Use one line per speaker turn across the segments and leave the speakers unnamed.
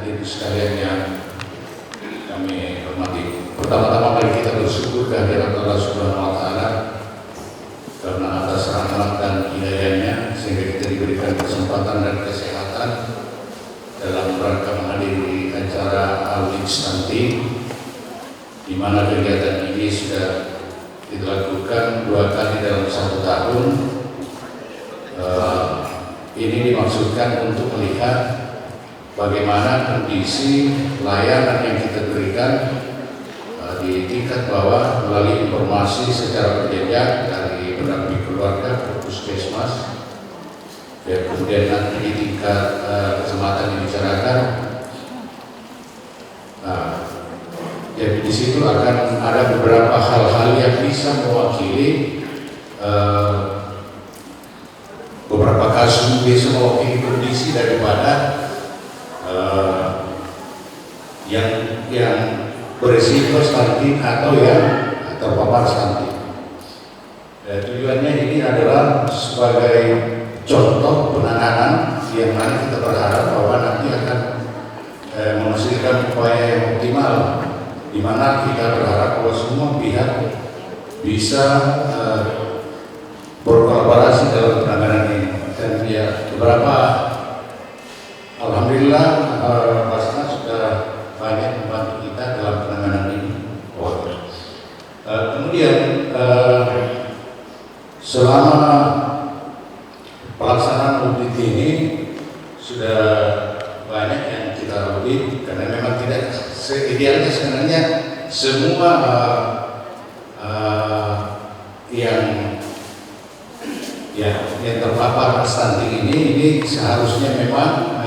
hadirin sekalian yang kami hormati. Pertama-tama mari kita bersyukur kehadiran Allah Subhanahu wa Ta'ala karena atas rahmat dan hidayahnya sehingga kita diberikan kesempatan dan kesehatan dalam rangka menghadiri acara Al-Hijj nanti, di mana kegiatan ini sudah dilakukan 2 kali dalam 1 tahun. Ini dimaksudkan untuk melihat bagaimana kondisi layanan yang kita berikan di tingkat bawah melalui informasi secara berjenjang dari pendamping keluarga ke puskesmas, dan kemudian nanti di tingkat kecamatan dibicarakan. Jadi di situ akan ada beberapa hal-hal yang bisa mewakili beberapa kasus, bisa mewakili kondisi daripada yang berisiko stunting atau yang terpapar stunting. Tujuannya ini adalah sebagai contoh penanganan yang mana kita berharap bahwa nanti akan menghasilkan upaya yang optimal, di mana kita berharap bahwa semua pihak bisa berkolaborasi dalam penanganan ini. Dan ya, beberapa alhamdulillah Basnas sudah banyak membantu kita dalam penanganan ini. Kemudian selama pelaksanaan audit ini sudah banyak yang kita audit, karena memang tidak seidealnya sebenarnya semua yang terpapar stunting ini seharusnya memang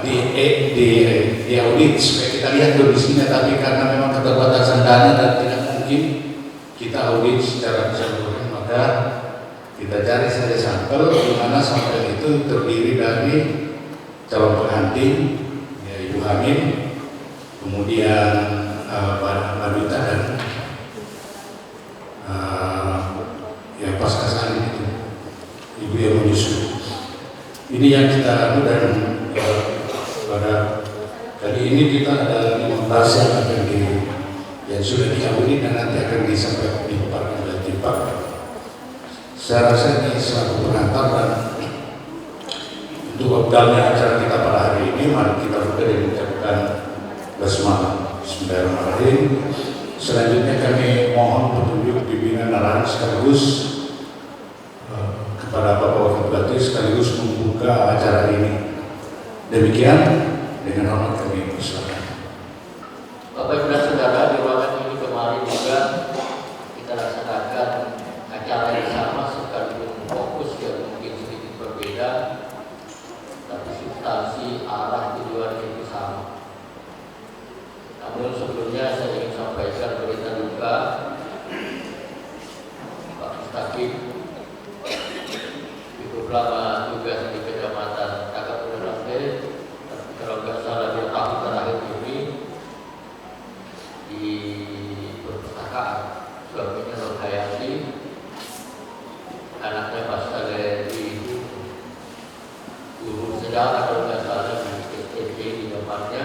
di audit supaya kita lihat kondisinya, tapi karena memang keterbatasan dana dan tidak mungkin kita audit secara keseluruhan, maka kita cari saja sampel, di mana sampel itu terdiri dari calon pengantin, ya, ibu hamil, kemudian balita dan ya pasca salin itu ibu yang menyusu. Ini yang kita dan pada kali ini kita ada 15 yang akan yang sudah diaudit dan nanti akan disampaikan dipaparkan oleh tim Pak. Saya rasa ini selaku pengantar dan untuk obdalnya acara kita pada hari ini, mari kita buka dengan mengucapkan basmalah. Bismillahirrahmanirrahim. Selanjutnya kami mohon petunjuk pimpinan arahan sekaligus kepada Bapak Wakil Bupati sekaligus membuka acara ini. Demikian, dengan hormat kami persilakan.
Bapak Ibu dan Saudara, di ruangan ini kemarin juga kita laksanakan acara yang sama sekaligus fokus yang mungkin sedikit berbeda, tapi substansi arah tujuan itu sama. Namun sebelumnya saya ingin sampaikan berita duka Pak Mustaqim cukup lama tugas di Kecamatan Takapura Rambe, tapi kalau nggak salah 2 tahun terakhir ini di perpustakaan, suaminya Nur Hayati, anaknya Mas Saleri, guru sejarah kalau nggak salah di STP di zamannya,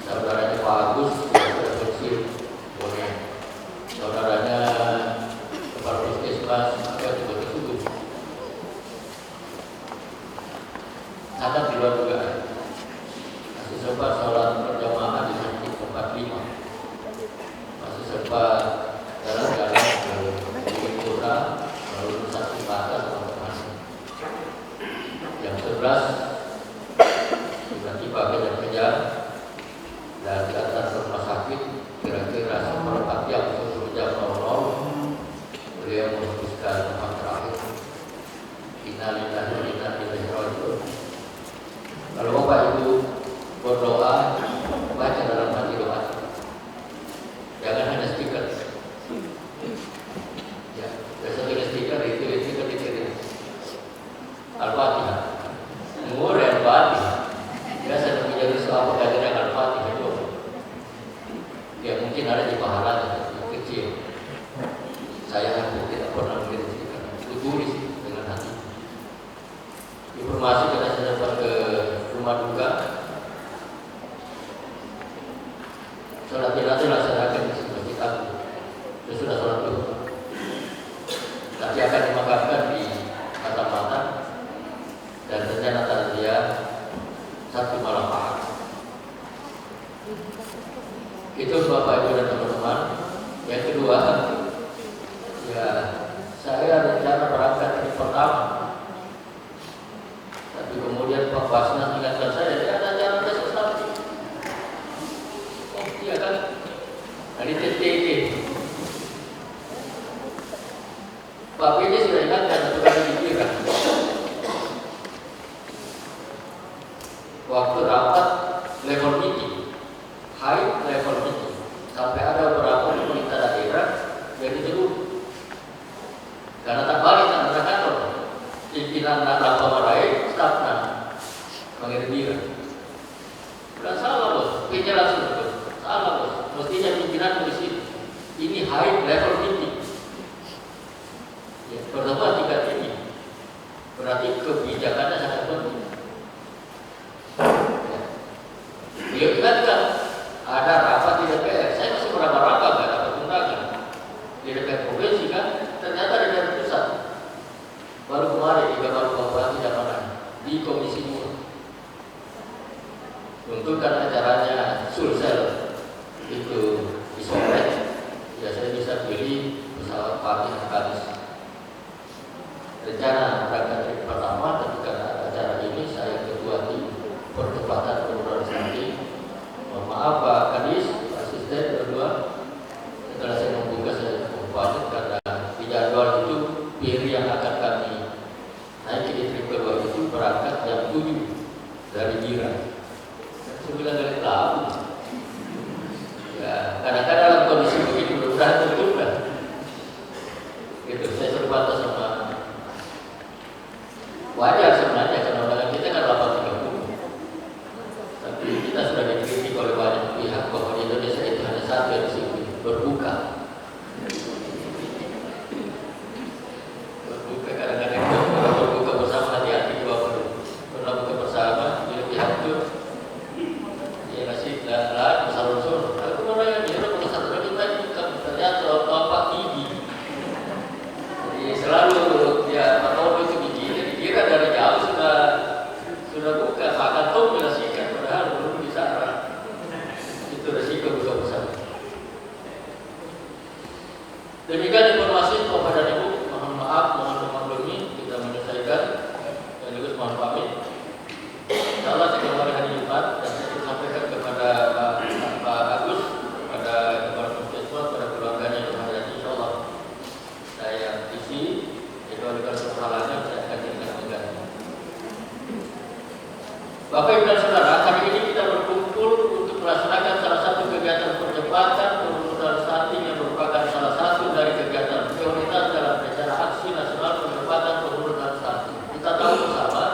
saudaranya Pak Agus sudah pensiun, boleh, saudaranya Kepala Puskesmas juga tersebut. Ada di luar dugaan. Masih sempat sholat berjamaah di masjid 45. Masih sempat jalan-jalan ke kota melalui saksi mata teman-teman. Jam 11 tiba-tiba kejar-kejar dan diantar ke rumah sakit. Kira-kira seperempat jam sebelum jam 00 beliau memutuskan tempat terakhir. Innalillahi wa inna ilaihi raji'un. Kalau Bapak Ibu berdoa, baca dalam hati doa, jangan hanya stiker. Ya, biasanya stiker itu stiker dikirim Al-Fatihah, murah Al-Fatihah. Biasa menjadi soal pengajaran Al-Fatihah itu. Ya mungkin ada di pahalanya kecil. Saya tidak pernah mengirim stiker, tulis dengan hati. Informasi kita dapat ke rumah duka Itu Bapak Ibu dan teman-teman. Yang kedua, ya saya rencana berangkat hari pertama, tapi kemudian Pak Basnas ingatkan saya ada acara besok Sabtu. Oh iya kan, hari TTT. Pak PD sudah ingatkan satu kali dikira. Waktu rapat level meeting, high level meeting, sampai ada beberapa pemerintah daerah yang dijeruh karena tak balik antara kantor pimpinan Rapat Marai, stafnya mengirim diri. Bukan salah bos, penjelasan betul. Salah bos, mestinya pimpinan di sini. Ini high level meeting. Ya, pertemuan tingkat tinggi. Berarti kebijakannya sangat penting. Beliau ingatkan ada rapat di DPR. Saya masih meraba-raba nggak dapat undangan di DPR provinsi kan. Ternyata ada dari pusat. Baru kemarin juga baru Bapak tidak pernah di Komisi 2. Untuk kan acaranya Sulsel itu di sore. Ya saya bisa beli pesawat pagi dan Kamis. Rencana berangkat hari pertama, tapi karena acara ini saya ketua tim percepatan penurunan stunting. Mohon maaf Pak Kadis, asisten berdua. Setelah saya membuka saya membantu karena di jadwal itu PIR yang akan kami naik di trip kedua itu berangkat jam 7 dari Jira. 9 kali tahun. Ya, kadang-kadang dalam kondisi begitu mudah-mudahan tertunda. Gitu, saya terbatas sama wajar sebenarnya karena undangan kita kan 8.30. Tapi kita sudah dikritik oleh banyak pihak bahwa di Indonesia itu hanya satu yang disiplin, berbuka. Berbuka kadang-kadang kalau berbuka bersama hati-hati juga perlu. Pernah buka bersama di pihak itu dia kasih lah besar-besar. Aku mana dia udah satu lagi baik ternyata bapak gigi. Jadi selalu dia atau itu gigi. Kira dari jauh sudah buka, makan tuh menasikan padahal belum bisa arah. Itu resiko buka bersama. Demikian informasi Bapak dan Ibu. Mohon maaf, mohon memaklumi kita menyelesaikan dan juga mohon pamit. Insyaallah saya kembali hari Jumat dan saya sampaikan kepada Pak Agus, kepada kepada puskesmas, pada keluarganya yang menghadiri insyaallah. Saya isi itu adalah persoalannya saya akan Bapak Ibu dan Saudara, hari ini kita berkumpul untuk melaksanakan salah satu kegiatan percepatan penurunan stunting yang merupakan salah satu dari kegiatan prioritas dalam rencana aksi nasional percepatan penurunan stunting. Kita tahu bersama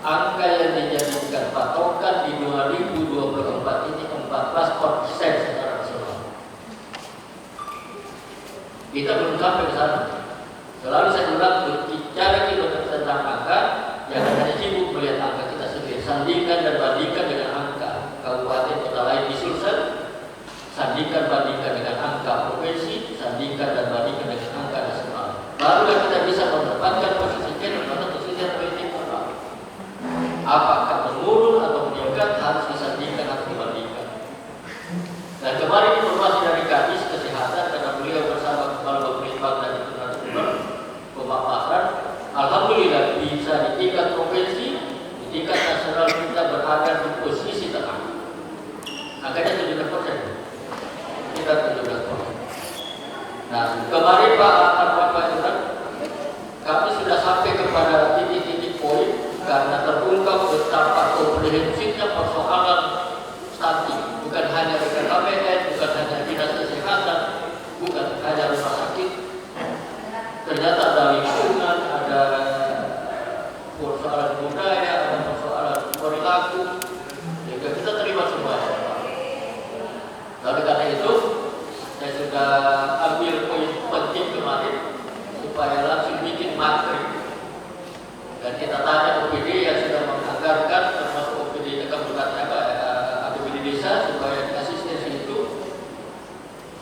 angka yang dijadikan patokan di 2024 ini 14% secara nasional. Kita belum sampai ke sana. Selalu saya ulang bicara kita tentang angka, jangan hanya sibuk melihat angka kita sendiri. Sandingkan dan bandingkan dengan angka kabupaten kota lain di Sulsel, sandingkan bandingkan dengan angka provinsi, sandingkan dan bandingkan dengan angka nasional. Barulah kita bisa mendapatkan posisi dan posisi politik apa. Apakah menurun atau meningkat harus disandingkan atau dibandingkan. Dan kemarin informasi dari Kadis Kesehatan karena beliau bersama Kepala Bapelitbang dan pemaparan, alhamdulillah bisa di tingkat provinsi, di tingkat nasional kita berada di posisi tengah. Angkanya 17%. Kita 17%. Nah, kemarin Pak Iran, kami sudah sampai kepada titik-titik poin karena terungkap betapa komprehensifnya persoalan stunting. Bukan hanya dengan KPN, bukan hanya dinas kesehatan, bukan hanya rumah sakit. Ternyata ada lingkungan, ada persoalan budaya, ada persoalan perilaku. Jadi kita terlibat semuanya. Lalu karena itu, saya sudah ambil poin penting kemarin supaya langsung bikin materi. Dan kita tanya OPD yang sudah menganggarkan, termasuk OPD kabupaten APBD desa supaya di asistensi itu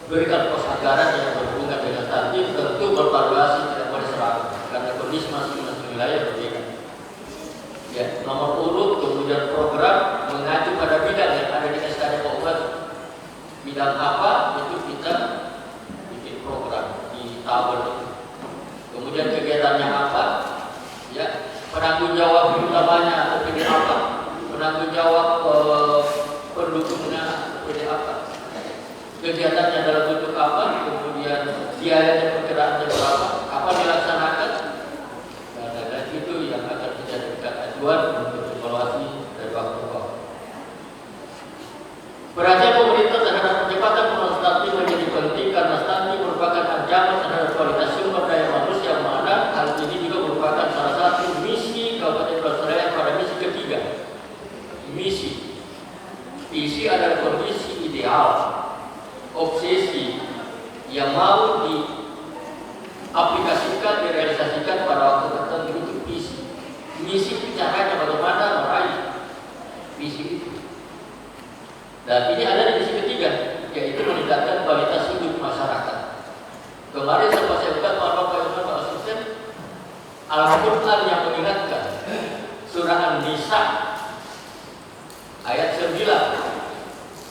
berikan pos anggaran yang berhubungan dengan stunting, tentu bervaluasi tidak boleh seragam karena kondisi masing-masing wilayah berbeda. Ya, nomor urut kemudian program mengacu pada bidang yang ada di SKD Kabupaten. Bidang penanggung jawab utamanya OPD apa, penanggung jawab pendukungnya OPD apa, kegiatannya dalam bentuk apa, kemudian biayanya perkiraan berapa, kapan dilaksanakan, dan itu yang akan dijadikan acuan untuk evaluasi dari waktu ke waktu. Perhatian pemerintah terhadap percepatan pembangunan stunting menjadi penting karena stunting merupakan ancaman terhadap kualitas sumber daya manusia, mana hal ini juga merupakan salah satu misi Kabupaten Palangkaraya pada misi ketiga. Visi adalah kondisi ideal, obsesi yang mau diaplikasikan, direalisasikan pada waktu tertentu itu visi. Misi itu caranya bagaimana meraih visi itu. Dan ini ada di misi ketiga, yaitu meningkatkan kualitas hidup masyarakat. Kemarin sempat saya buka Pak Asisten Al-Quran yang mengingatkan surah An-Nisa ayat 9.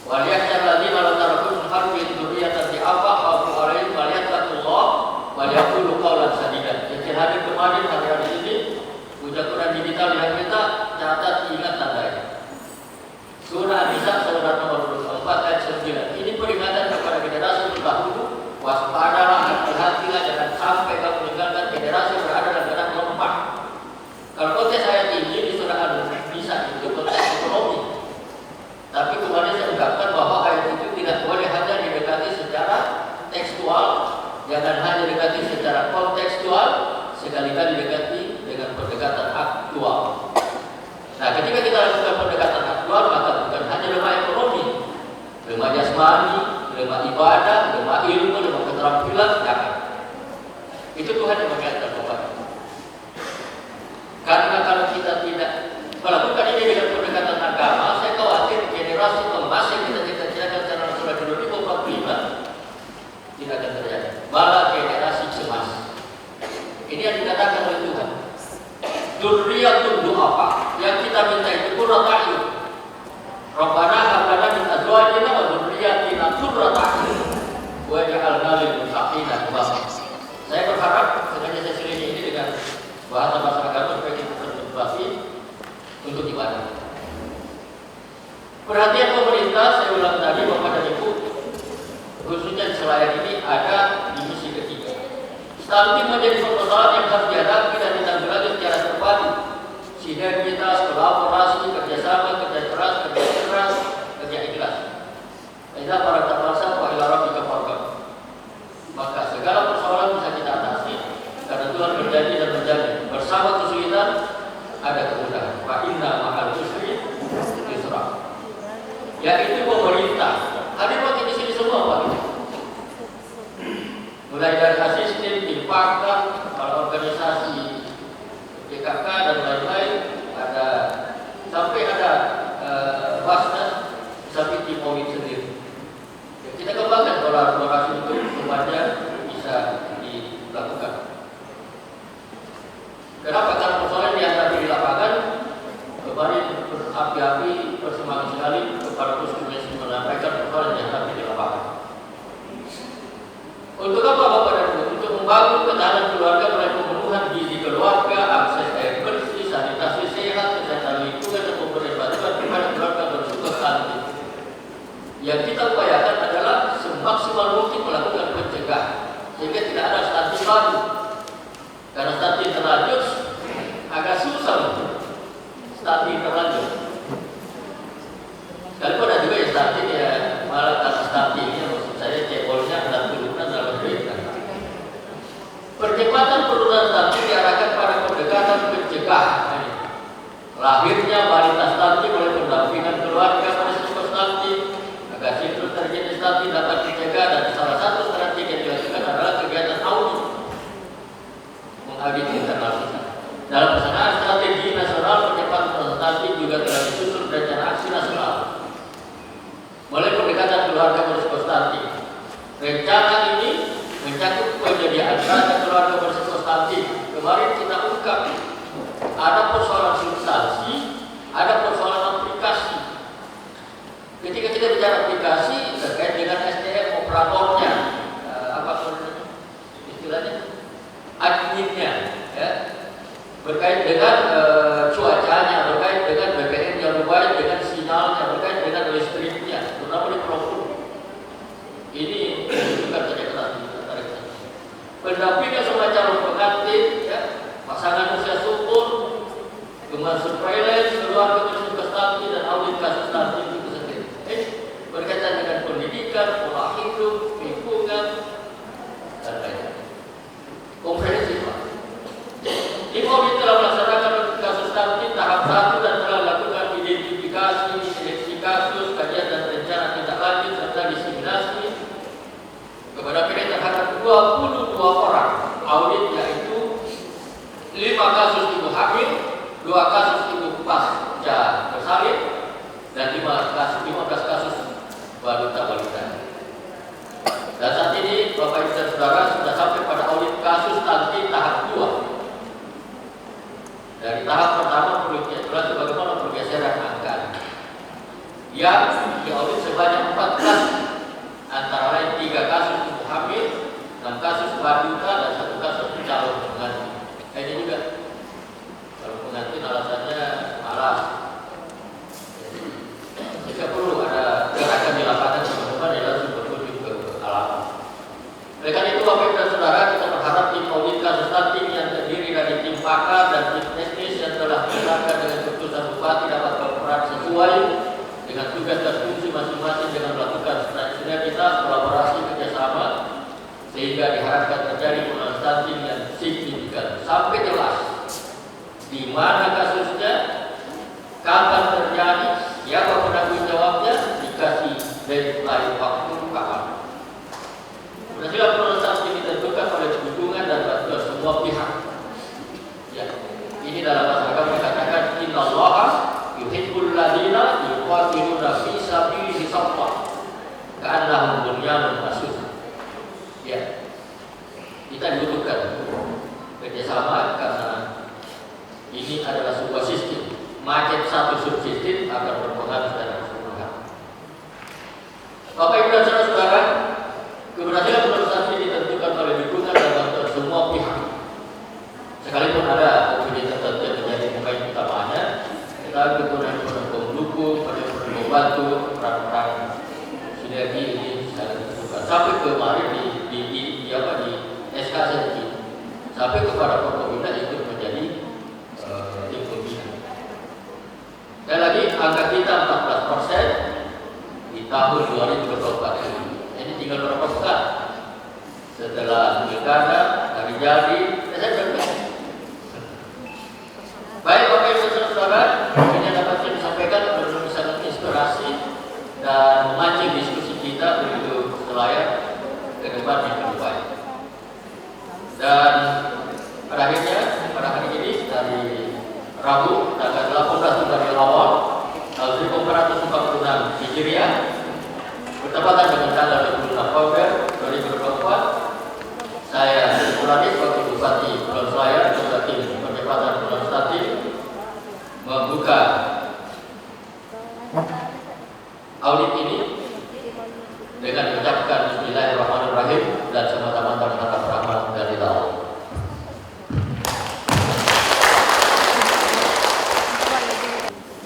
Waliyahsyar ladzina lam tarakum harbi dzurriyyatan di'afa khawfu 'alaihim falyattaqullah wa yaqulu qawlan sadida. Yang hadir kemarin hari ini ujian Quran digital yang kita catat, ingat tandanya. Surah An-Nisa surat nomor 24 ayat 9. Ini peringatan kepada generasi terdahulu, waspadalah, hati-hatilah, jangan sampai kamu meninggalkan generasi yang berada dalam keadaan lemah. Kalau konteks ayat ini di surah An-Nisa itu konteks ekonomi. Tapi kemarin saya ungkapkan bahwa ayat itu tidak boleh hanya didekati secara tekstual, jangan hanya didekati secara kontekstual, sekali-kali didekati dengan pendekatan aktual. Nah, ketika kita lakukan pendekatan aktual, maka bukan hanya lemah ekonomi, lemah jasmani, lemah ibadah, lemah ilmu, lemah keterampilan, jangan. Itu Tuhan yang mengingatkan kepada. Karena kalau kita tidak melakukan ini dengan pendekatan agama, saya khawatir generasi emas yang kita cita-citakan secara nasional di 2045 tidak akan terjadi. Malah generasi cemas. Ini yang dikatakan oleh Tuhan. Dzurriyyatun du'afa, yang kita minta itu qurratu a'yun. Rabbana hab lana min azwajina wa dzurriyyatina qurrata a'yun waj'alna lil muttaqina imama. Saya berharap sengaja saya selingi ini dengan bahasa masyarakat supaya kita termotivasi untuk ibadah. Perhatian pemerintah, saya ulang tadi Bapak dan Ibu, khususnya di Selayar ini ada di misi ketiga. Stunting menjadi persoalan yang harus dihadapi dan ditanggulangi secara terpadu. Sinergitas, kolaborasi, kerjasama, kerja keras, kerja ikhlas. Inilah para terpaksa wa ila rabbika farghab. Maka segala persoalan bisa kita atasi karena Tuhan berjanji dan berjanji bersama kesulitan ada kemudahan. Wa inna ma'al usri yusra. Yaitu pemerintah. Hadir waktu di sini semua Pak. Mulai dari asisten, tim pakar, kepala organisasi PKK dan lain-lain, ada sampai ada Basnas, sampai tim audit sendiri. Ya, kita kembangkan kolaborasi itu semuanya bisa dilakukan. Kenapa? Karena persoalan yang tadi di lapangan kemarin berapi-api bersemangat sekali kepada Puskesmas menyampaikan persoalan yang tadi di lapangan. Untuk apa Bapak dan Ibu? Untuk membangun ketahanan keluarga melalui pemenuhan gizi keluarga, akses air bersih, sanitasi sehat, kesehatan lingkungan, dan pemberian bantuan kepada keluarga berisiko stunting. Yang kita upayakan adalah semaksimal mungkin melakukan pencegahan sehingga tidak ada stunting baru. Karena stunting terlanjur agak susah untuk stunting terlanjur. Sekalipun ada juga yang stunting ya malah karena stuntingnya maksud saya cebolnya dan turunan dalam berita. Percepatan penurunan stunting diarahkan pada pendekatan pencegahan. Lahirnya balita stunting oleh pendampingan keluarga pada risiko stunting agar siklus terjadi stunting dapat dicegah, dan salah satu strategi yang dilakukan adalah kegiatan audit, mengaudit internal kita. Dalam pelaksanaan strategi nasional percepatan stunting juga telah disusun rencana aksi nasional mulai pendekatan keluarga berisiko stunting. Rencana ini mencakup penyediaan dana keluarga berisiko stunting. Kemarin kita ungkap ada persoalan substansi, ada persoalan aplikasi. Ketika kita bicara aplikasi terkait dengan SDM operatornya, apa istilahnya, adminnya, ya, berkait dengan bersalin dan 15 kasus balita. Dan saat ini Bapak Ibu dan Saudara sudah sampai pada audit kasus stunting tahap 2. Dari tahap pertama perlu kita jelas bagaimana pergeseran angka yang diaudit sebanyak 14, antara lain 3 kasus ibu hamil, 6 kasus balita dan 1 kasus calon pengantin. Ini juga kalau pengantin alasannya malas. Jika perlu ada gerakan di lapangan teman-teman yang langsung berkunjung ke alam. Oleh karena itu Bapak Ibu dan Saudara, kita berharap tim audit kasus stunting yang terdiri dari tim pakar dan tim teknis yang telah dilakukan dengan keputusan Bupati dapat berperan sesuai dengan tugas dan fungsi masing-masing dengan melakukan sinergitas kolaborasi kerjasama sehingga diharapkan terjadi penurunan stunting yang signifikan sampai jelas di mana kasusnya, kapan terjadi, siapa penanggung jawabnya, dikasih deadline waktu kapan. Keberhasilan penurunan stunting ditentukan oleh dukungan dan bantuan semua pihak. Ya, ini dalam bahasa agama dikatakan innallaha yuhibbul ladzina yuqatiluna fi sabilihi saffan ka'annahum bunyanun marsus. Ya, kita dibutuhkan kerjasama karena ini adalah sebuah sistem. Macet satu subsistem akan berpengaruh secara keseluruhan. Bapak Ibu dan Saudara, keberhasilan penurunan ini ditentukan oleh dukungan dan bantuan semua pihak. Sekalipun ada opini tertentu yang menjadi poin utamanya, kita kemudian mendukung, membantu peran-peran sinergi ini saling ditentukan. Sampai kemarin di SK Senji, sampai kepada Forkopimda ikut menjadi tim pembina. Dan lagi angka kita 14% di tahun 2024 ini. Ini tinggal berapa pekan setelah pilkada hari jadi saya berpikir. Baik Bapak Ibu dan Saudara, ini yang dapat saya sampaikan untuk bisa menginspirasi dan memancing diskusi kita menuju selayar ke depan yang lebih baik. Dan pada akhirnya pada hari ini dari Rabu tanggal 18 bulan Awal tahun 1446 Hijriah bertepatan dengan tanggal 26 Oktober 2024, saya Radis Wakil Bupati Pulau Selayar beserta tim percepatan Pulau Statif membuka audit ini dengan mengucapkan Bismillahirrahmanirrahim dan semata-mata menatap rahmat dari Allah.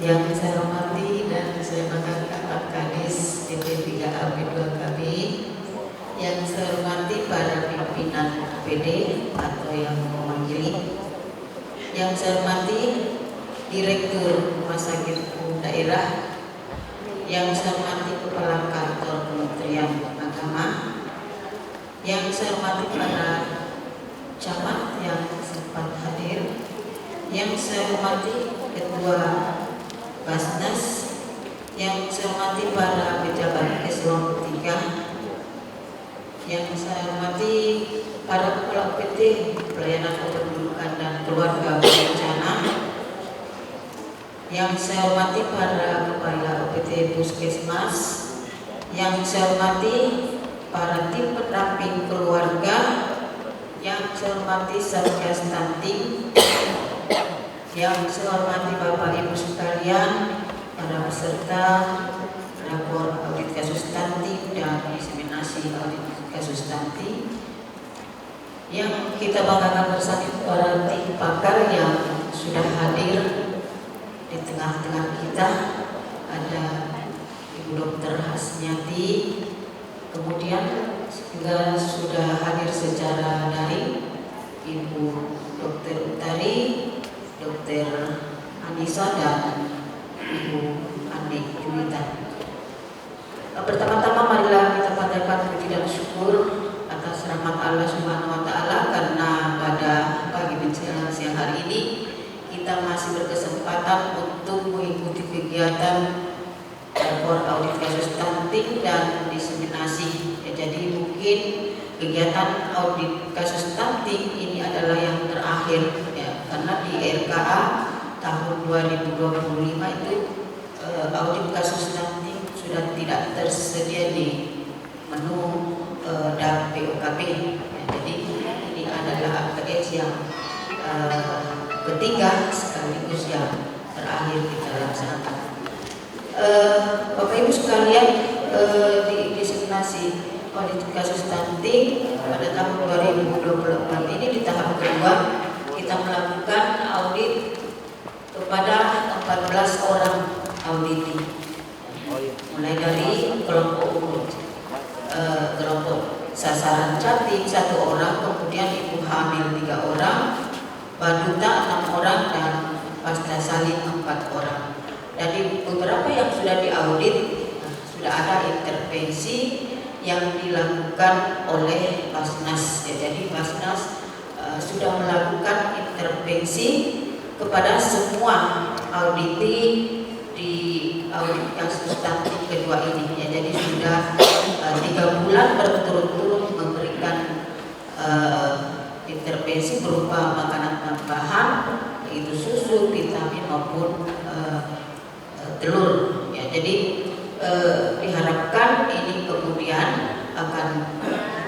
Yang saya hormati dan saya banggakan Pak Kadis DP3A P2KB, yang saya hormati para pimpinan PD atau yang mewakili, yang saya hormati Direktur Rumah Sakit Umum Daerah, yang saya hormati Kepala Kantor Kementerian Agama, yang saya hormati para camat yang sempat hadir, yang saya hormati Ketua Basnas, yang saya hormati para pejabat eselon 3, yang saya hormati para kepala PT Pelayanan Kependudukan dan Keluarga Berencana, yang saya hormati para kepala PT Puskesmas, yang saya hormati para tim pendamping keluarga, yang saya hormati Satgas Stunting, yang saya hormati Bapak Ibu sekalian, para peserta rapor audit kasus stunting dan diseminasi audit kasus stunting, yang kita banggakan bersama para tim pakar yang sudah hadir di tengah-tengah kita. Ada Ibu Dr. Hasnyati, kemudian juga sudah hadir secara daring Ibu Dr. Utari, Dr. Anissa dan Ibu Andi Julita. Pertama-tama marilah kita panjatkan puji dan syukur atas rahmat Allah Subhanahu wa taala karena pada pagi menjelang siang hari ini kita masih berkesempatan untuk mengikuti kegiatan rapor audit kasus stunting dan diseminasi. Jadi mungkin kegiatan audit kasus stunting ini adalah yang terakhir ya, karena di RKA tahun 2025 itu audit kasus stunting sudah tidak tersedia di menu dan POKP. Jadi ini adalah APS yang ketiga sekaligus yang terakhir kita laksanakan. Bapak Ibu sekalian, di diseminasi audit kasus stunting pada tahun 2024 ini di tahap kedua kita melakukan audit kepada 14 orang auditi, mulai dari kelompok sasaran cantik 1 orang, kemudian ibu hamil 3 orang, baduta 6 orang, dan pasca salin 4 orang. Dari beberapa yang sudah diaudit sudah ada intervensi yang dilakukan oleh Basnas. Jadi Basnas sudah melakukan intervensi kepada semua auditi di audit kasus stunting kedua ini. Jadi sudah 3 bulan berturut-turut memberikan intervensi berupa makanan tambahan, yaitu susu, vitamin maupun telur. Ya, jadi diharapkan ini kemudian akan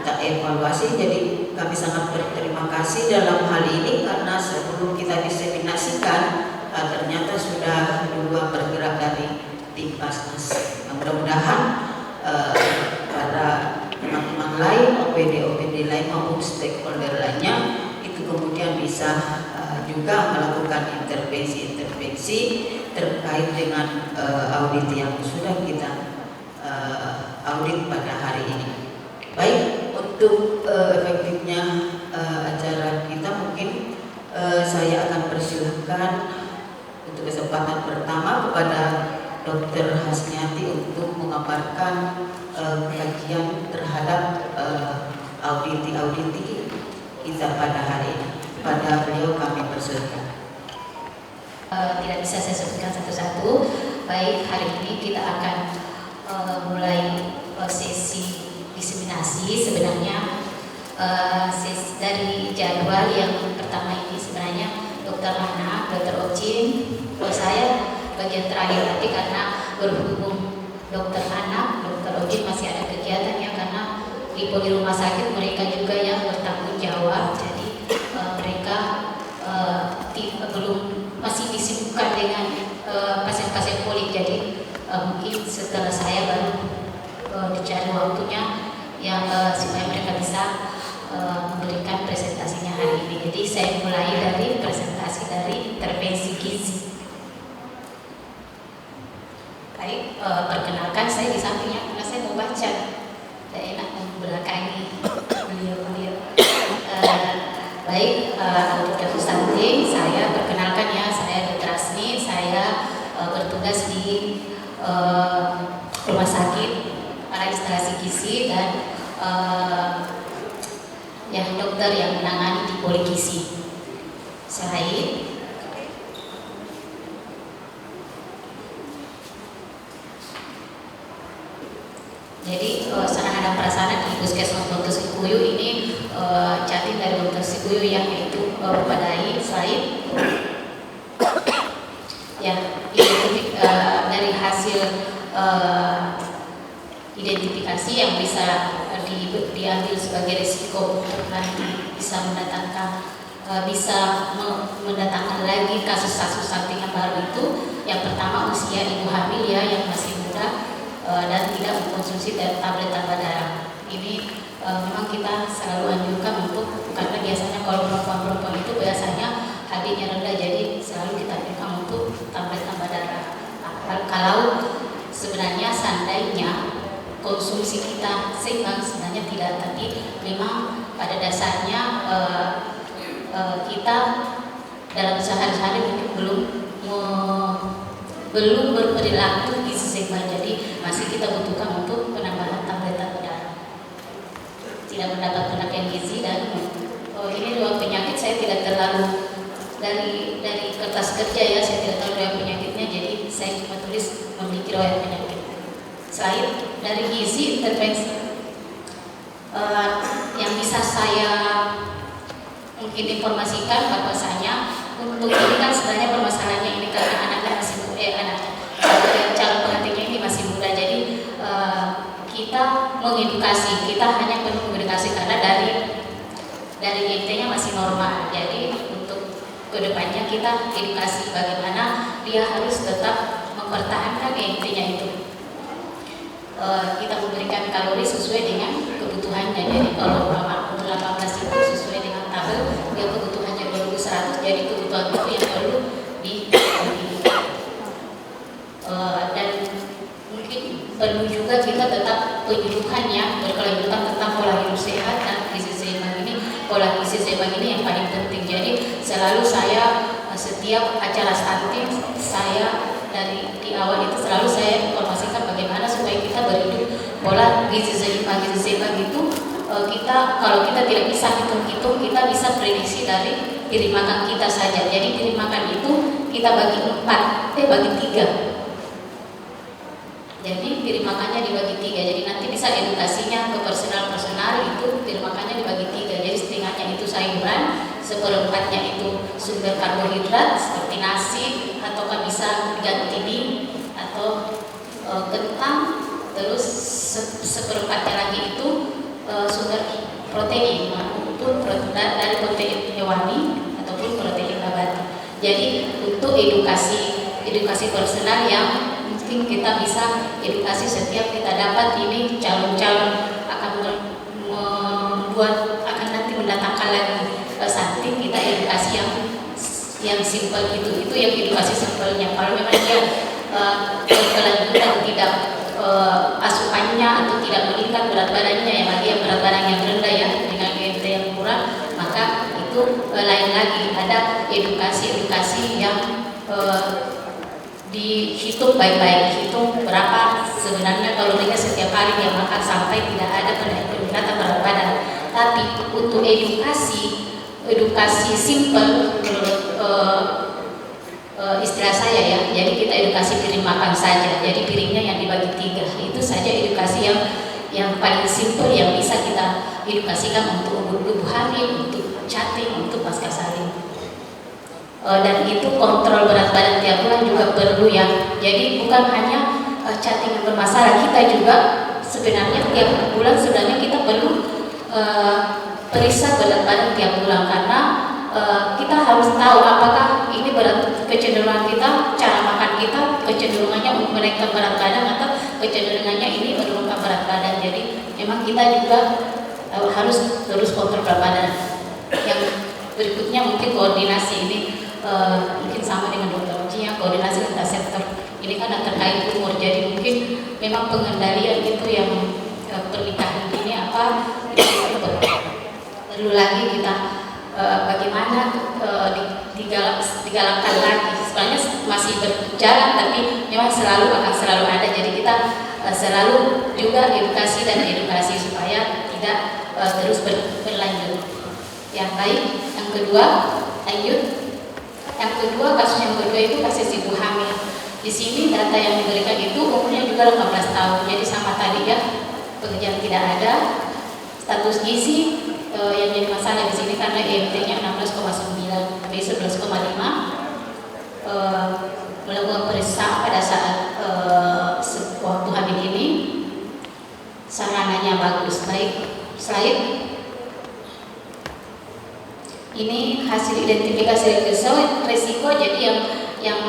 kita evaluasi. Jadi kami sangat berterima kasih dalam hal ini karena sebelum kita diseminasikan ternyata sudah dua bergerak dari tim Basnas. Mudah-mudahan para teman-teman lain, OPD lain maupun stakeholder lainnya itu kemudian bisa juga melakukan intervensi terkait dengan audit yang sudah kita audit pada hari ini. Baik, untuk efektifnya acara kita mungkin saya akan persilahkan untuk kesempatan pertama kepada Dr. Hasniati untuk memaparkan kajian terhadap auditi kita pada hari ini. Pada beliau kami persilahkan.
Tidak bisa saya sebutkan satu-satu. Baik, hari ini kita akan mulai sesi diseminasi. Sebenarnya dari jadwal yang pertama ini sebenarnya Dr. Hana, Dr. Ocin, saya bagian terakhir nanti karena berhubung Dr. Hana, Dr. Ocin masih ada kegiatannya karena di rumah sakit mereka juga yang bertanggung jawab. Jadi mereka belum masih disibukkan dengan pasien-pasien polik. Jadi mungkin setelah saya baru dicari waktunya yang supaya mereka bisa memberikan presentasinya hari ini. Jadi saya mulai dari presentasi dari intervensi gizi. Baik, perkenalkan saya di sampingnya karena saya mau baca. Saya enak membelakangi beliau-beliau. Baik, untuk kasus stunting saya perkenalkan ya, saya Dr. Asmi, saya bertugas di rumah sakit para instalasi gizi dan ya dokter yang menangani di polikisi. Selain jadi sarana dan prasarana di Puskesmas Gontor Sikuyu ini Jatim dari Gontor Sikuyu yang itu memadai. Selain ya dari hasil identifikasi yang bisa diambil sebagai risiko untuk nanti bisa mendatangkan lagi kasus-kasus stunting yang baru itu. Yang pertama usia ibu hamil ya yang masih muda dan tidak mengkonsumsi tablet tambah darah. Ini memang kita selalu anjurkan untuk, karena biasanya kalau perempuan-perempuan itu biasanya HB-nya rendah, jadi selalu kita anjurkan untuk tablet tambah darah. Kalau sebenarnya seandainya konsumsi kita seimbang, sebenarnya tidak, tapi memang pada dasarnya kita dalam sehari-hari mungkin belum berperilaku gizi seimbang, jadi masih kita butuhkan untuk penambahan tablet darah. Tidak mendapat pendakian gizi dan ini dua penyakit saya tidak terlalu dari kertas kerja ya, saya tidak tahu riwayat penyakitnya, jadi saya cuma tulis memiliki riwayat penyakit. Selain dari gizi intervensi yang bisa saya mungkin informasikan bahwasanya untuk untuk ini kan sebenarnya permasalahannya ini karena anaknya masih muda, calon pengantinnya ini masih muda, jadi kita mengedukasi, kita hanya perlu mengedukasi karena dari IMT-nya masih normal, jadi untuk kedepannya kita edukasi bagaimana dia harus tetap mempertahankan IMT-nya itu. Kita memberikan kalori sesuai dengan kebutuhannya, jadi kalau umur 18 itu sesuai dengan tabel dia kebutuhannya 2100, jadi kebutuhan itu yang perlu dibagi. Dan mungkin perlu juga kita tetap penyuluhannya berkelanjutan tentang pola hidup sehat dan gizi seimbang ini. Pola gizi seimbang ini yang paling penting, jadi selalu saya setiap acara stunting saya dari di awal itu selalu saya informasikan bagaimana supaya kita berhidup pola gizi seimbang. Gizi seimbang itu kita kalau kita tidak bisa hitung-hitung, kita bisa prediksi dari piring makan kita saja. Jadi piring makan itu kita bagi 3. Jadi piring makannya dibagi 3. Jadi nanti bisa edukasinya ke personal itu piring makannya dibagi 3. Jadi setengahnya itu sayuran, seperempatnya itu sumber karbohidrat seperti nasi, ataukah bisa ganti mie atau kentang. Terus seperempatnya lagi itu sumber protein, maupun dari protein hewani ataupun protein nabati. Jadi untuk edukasi personal yang mungkin kita bisa edukasi setiap kita dapat ini calon-calon akan akan nanti mendatangkan lagi stunting, kita edukasi yang simpel itu yang edukasi simpelnya. Kalau memang dia berkelanjutan tidak asupannya atau tidak meningkat berat badannya, yang lagi yang berat badan yang rendah ya dengan IMT yang kurang, maka itu lain lagi, ada edukasi yang dihitung baik-baik, hitung berapa sebenarnya kalorinya setiap hari dia makan sampai tidak ada peningkatan berat badan. Tapi untuk edukasi simpel menurut istilah saya ya, jadi kita edukasi piring makan saja, jadi piringnya yang dibagi 3, itu saja edukasi yang paling simpel yang bisa kita edukasikan untuk ibu hamil, untuk chatting, untuk pasca salin. Dan itu kontrol berat badan tiap bulan juga perlu ya, jadi bukan hanya chatting yang bermasalah, kita juga sebenarnya tiap bulan sebenarnya kita perlu periksa berat badan tiap bulan, karena kita harus tahu apakah ini kecenderungan kita, cara makan kita kecenderungannya untuk menaikkan berat badan atau kecenderungannya ini menurunkan berat badan. Jadi memang kita juga harus terus kontrol berat badan. Yang berikutnya mungkin koordinasi ini mungkin sama dengan Dr. Uci ya, koordinasi lintas sektor. Ini kan terkait umur, jadi mungkin memang pengendalian itu yang pernikahan ini perlu lagi kita bagaimana digalakkan lagi. Sebenarnya masih berjalan, tapi memang akan selalu ada. Jadi kita selalu juga edukasi supaya tidak terus berlanjut. Yang baik. Yang kedua, lanjut. Yang kedua, kasus yang kedua itu kasus ibu hamil. Di sini data yang diberikan itu umurnya juga 18 tahun. Jadi sama tadi ya, pekerjaan tidak ada, status gizi yang jadi masalah di sini karena IMT-nya 16,9, tapi 11,5. Melakukan pemeriksaan pada saat waktu hamil ini, sarananya bagus. Baik, slide. Ini hasil identifikasi risiko. Jadi yang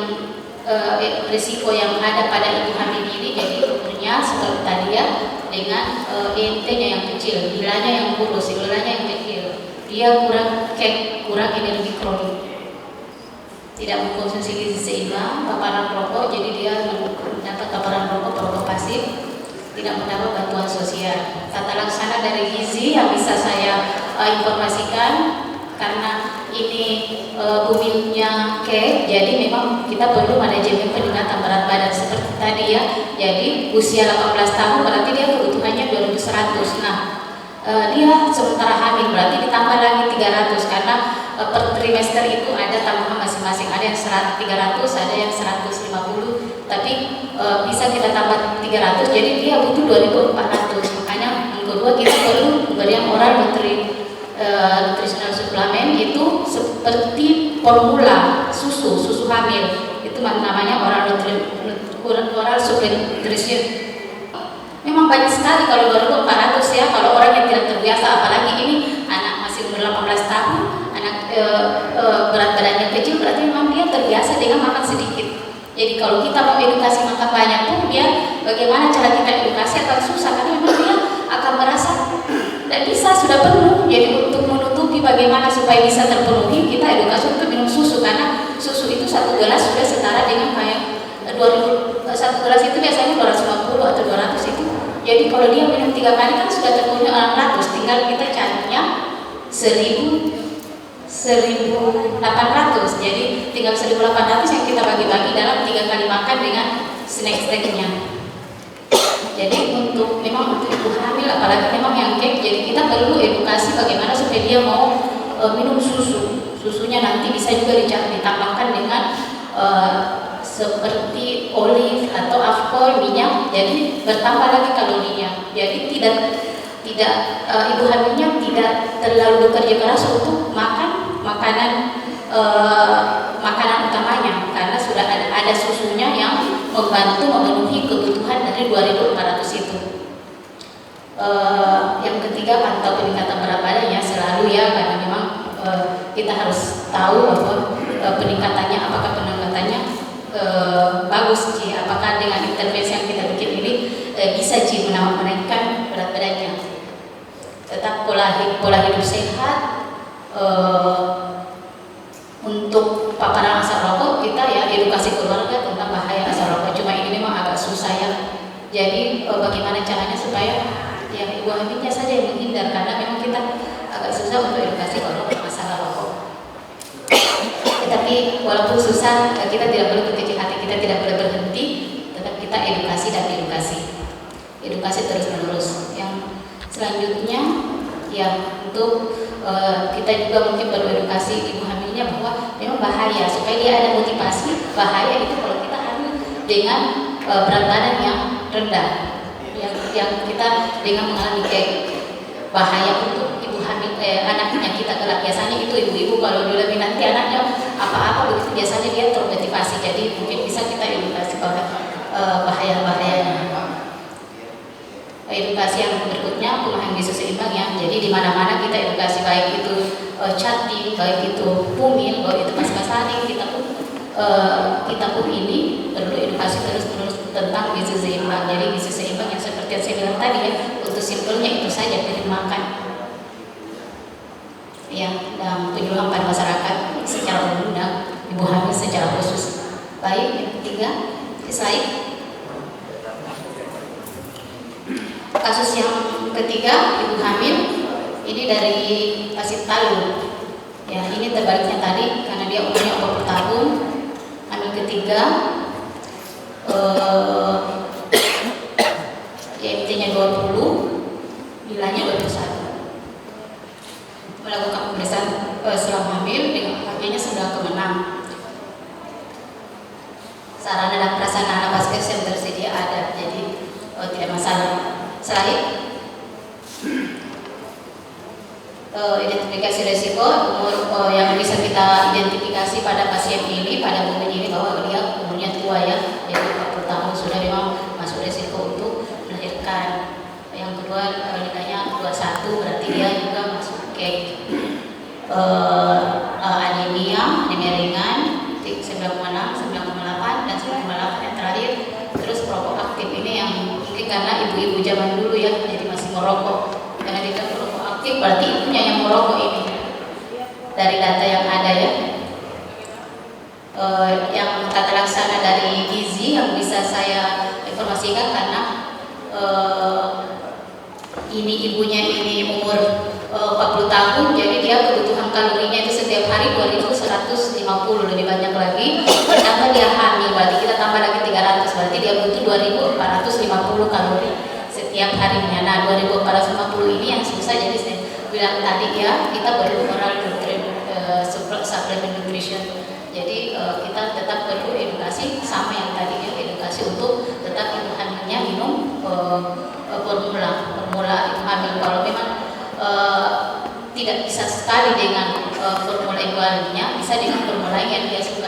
risiko yang ada pada ibu hamil ini, jadi umurnya seperti tadi ya, dengan IMT-nya yang kecil, gilanya yang kurus, gilanya yang kecil, dia kurang energi kronik, tidak mengkonsumsi gizi seimbang, paparan rokok, jadi dia mendapat paparan rokok pasif, tidak mendapat bantuan sosial. Tata laksana dari gizi yang bisa saya informasikan, karena ini bumilnya jadi memang kita perlu manajemen peningkatan berat badan seperti tadi ya. Jadi usia 18 tahun berarti dia kebutuhannya 2100. Nah, dia sementara hamil berarti ditambah lagi 300, karena per trimester itu ada tambahan masing-masing, ada yang 300, ada yang 150, tapi bisa kita tambah 300, jadi dia butuh 2400. Makanya yang kedua kita perlu memberikan oral nutritional suplemen itu seperti formula susu hamil. Itu namanya oral nutrition. Memang banyak sekali kalau 2.400 ya, kalau orang yang tidak terbiasa, apalagi ini anak masih umur 18 tahun, anak berat badannya kecil, berarti memang dia terbiasa dengan makan sedikit. Jadi kalau kita mau edukasi makan banyak pun dia bagaimana cara kita edukasi akan susah, karena memang dia akan merasa tidak bisa, sudah penuh. Jadi untuk menutupi bagaimana supaya bisa terpenuhi, kita edukasi untuk minum susu, karena susu itu 1 gelas sudah setara dengan kayak 2.000, 1 gelas itu biasanya 250 atau 200 itu. Jadi kalau dia minum 3 kali kan sudah terpenuhi 600, tinggal kita carinya 1.800. Jadi tinggal 1.800 yang kita bagi-bagi dalam 3 kali makan dengan snack-snacknya. Jadi memang untuk ibu hamil, apalagi memang yang kek, jadi kita perlu edukasi bagaimana supaya dia mau minum susu. Susunya nanti bisa juga ditambahkan dengan seperti olive atau afkol, minyak, jadi bertambah lagi kalorinya. Jadi tidak ibu hamilnya tidak terlalu bekerja keras untuk makan makanan utamanya, karena sudah ada susunya yang membantu memenuhi kebutuhan dari 2.400 itu. Yang ketiga, pantau peningkatan berat badannya selalu ya, karena memang kita harus tahu bahwa peningkatannya, apakah peningkatannya bagus Ci, apakah dengan intervensi yang kita bikin ini bisa Ci menaikkan berat badannya. Tetap pola hidup sehat. Untuk paparan asap rokok, kita ya edukasi keluarga tentang bahaya asap rokok, cuma ini memang agak susah ya. Jadi bagaimana caranya supaya yang ibu hamilnya saja yang menghindar, karena memang kita agak susah untuk edukasi kalau masalah rokok. Tetapi walaupun susah, kita tidak boleh berkecil hati, kita tidak boleh berhenti, tetap kita edukasi dan edukasi terus menerus. Yang selanjutnya ya untuk kita juga mungkin perlu edukasi ibu hamilnya bahwa memang bahaya, supaya dia ada motivasi. Bahaya itu kalau kita hamil dengan berat badan yang rendah, yang kita dengan mengalami bahaya untuk ibu hamil anaknya kita kelak. Biasanya itu ibu-ibu kalau dia lebih nanti anaknya apa-apa begitu, biasanya dia termotivasi. Jadi mungkin bisa kita edukasi bahwa bahaya-bahayanya. Edukasi yang berikutnya pemahaman gizi seimbang ya. Jadi di mana-mana kita edukasi, baik itu chatting, baik itu pumil, baik itu mas-masani, kita pun ini perlu edukasi terus-menerus tentang gizi seimbang. Jadi gizi seimbang yang seperti yang saya bilang tadi ya, untuk simpelnya itu saja, pilih makan ya, dan penyuluhan pada masyarakat secara umum dan ibu hamil secara khusus. Baik, yang ketiga, Said. Kasus yang ketiga, ibu hamil ini dari Pasir Talu ya, ini terbaliknya tadi karena dia umurnya 40 tahun, hamil ketiga, IMT-nya 20, nilainya 21. Melakukan pemeriksaan selama hamil dengan HB-nya 9,6. Sarana dan prasarana vaskes yang tersedia ada, jadi tidak masalah. Selain identifikasi resiko umur yang bisa kita identifikasi pada pasien ini, pada momen ini, bahwa dia umurnya tua ya, jadi 40 tahun sudah memang masuk resiko untuk melahirkan. Yang kedua nilainya 21, berarti dia juga masuk ke anemia ringan 9,6, 9,8 dan 9,8 yang terakhir. Terus perokok aktif ini yang mungkin karena ibu-ibu zaman dulu ya, jadi masih merokok. Karena dia perokok aktif, berarti ibunya yang merokok ini. Dari data yang ada ya, yang tata laksana dari gizi yang bisa saya informasikan, karena ini ibunya ini umur 40 tahun, jadi dia kebutuhan kalorinya itu setiap hari 2150, lebih banyak lagi. Ditambah dia hamil, berarti kita tambah lagi 300, berarti dia butuh 2450 kalori setiap harinya. Nah, 2450 ini yang susah, jadi saya bilang tadi ya, kita perlu oral supplement nutrition. Jadi kita tetap perlu edukasi sama yang tadi ya, edukasi untuk tetap ibu hamilnya minum formula ibu hamil. Kalau memang tidak bisa sekali dengan formula ibu hamilnya, bisa dengan formula yang dia suka.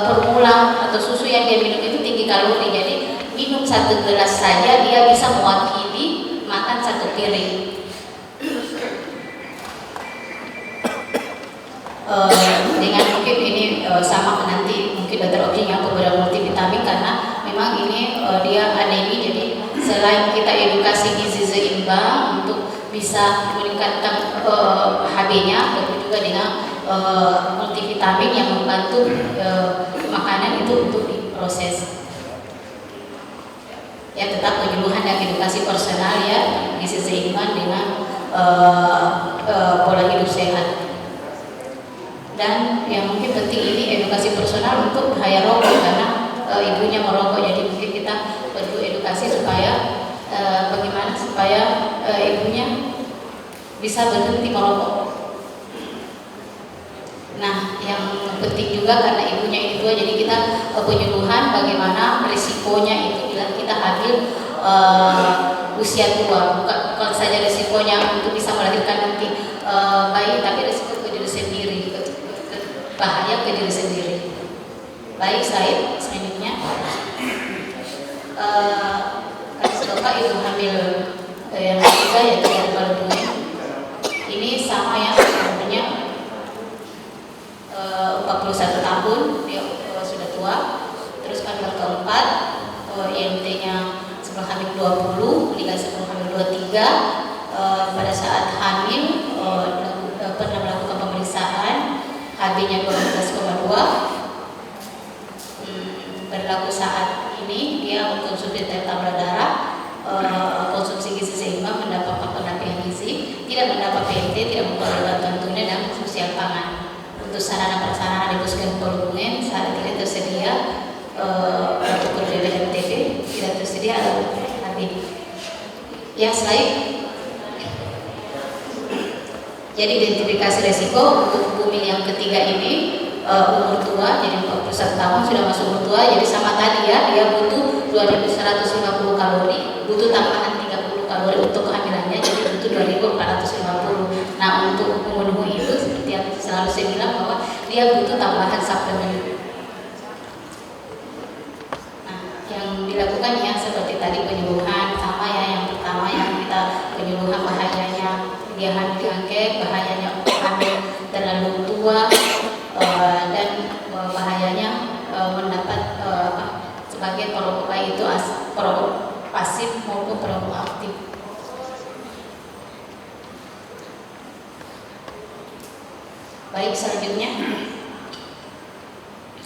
formula atau susu yang dia minum itu tinggi kalori, jadi minum 1 gelas saja dia bisa mewakili makan 1 piring. Dengan mungkin ini sama nanti mungkin dokter Oki yang beberapa multivitamin, karena memang ini dia anemi, jadi selain kita edukasi gizi seimbang untuk bisa meningkatkan HB-nya, tapi juga dengan multivitamin yang membantu makanan itu untuk diproses. Ya, tetap penyuluhan dan edukasi personal ya, gizi seimbang dengan pola hidup sehat. Dan yang mungkin penting ini edukasi personal untuk bahaya rokok, karena ibunya merokok, jadi mungkin kita perlu edukasi supaya bagaimana supaya ibunya bisa berhenti merokok. Nah, yang penting juga karena ibunya ini tua, jadi kita penyuluhan bagaimana risikonya itu bila kita hamil usia tua, bukan saja risikonya untuk bisa melahirkan nanti bayi, tapi risiko ke diri sendiri, bahaya ke diri sendiri. Baik, saya selanjutnya Bapak ibu hamil yang ketiga yaitu yang paling ini sama ya, umurnya 41 tahun, dia sudah tua. Terus hamil keempat, IMT-nya sebelum hamil 20, meninggal sebelum hamil 23. Pada saat hamil pernah melakukan pemeriksaan, HB-nya 12,2. Berlaku saat ini dia mengkonsumsi tablet darah, konsumsi gizi seimbang, mendapatkan pendampingan gizi, tidak mendapat PNT, tidak memperoleh bantuan tunai dan sosial pangan. Untuk sarana prasarana di puskesmas Polongen saat tidak tersedia protokol BPNTB, tidak tersedia alat HB. Yang lain, jadi identifikasi resiko untuk bumi yang ketiga ini. Umur tua, jadi 41 tahun sudah masuk umur tua, jadi sama tadi ya, dia butuh 2150 kalori, butuh tambahan 30 kalori untuk kehamilannya, jadi butuh 2450. Nah, untuk memenuhi itu seperti yang selalu saya bilang bahwa dia butuh tambahan suplemen. Nah, yang dilakukan ya seperti tadi penyuluhan, sama ya, yang pertama yang kita penyuluhan bahayanya dia diangkat, bahayanya hamil terlalu tua, dan bahayanya mendapat sebagai perokok baik itu perokok pasif maupun perokok aktif. Baik, selanjutnya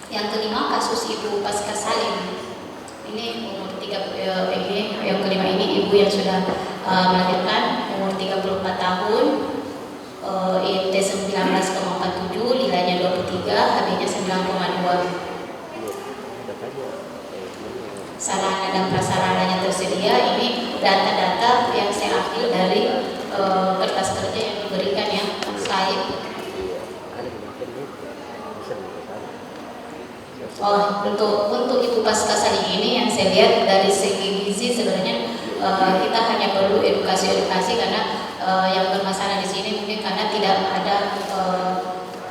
yang kelima kasus ibu pasca salin. Ini umur 3 ini yang kelima ini ibu yang sudah melahirkan, umur 34 tahun. IMT 19,47, nilainya 23, HB-nya 9,2. Sarana dan prasarananya tersedia. Ini data-data yang saya ambil dari kertas kerja yang diberikan ya, slide. Untuk ibu pasca salin ini yang saya lihat dari segi gizi sebenarnya kita hanya perlu edukasi karena yang bermasalah di sini mungkin karena tidak ada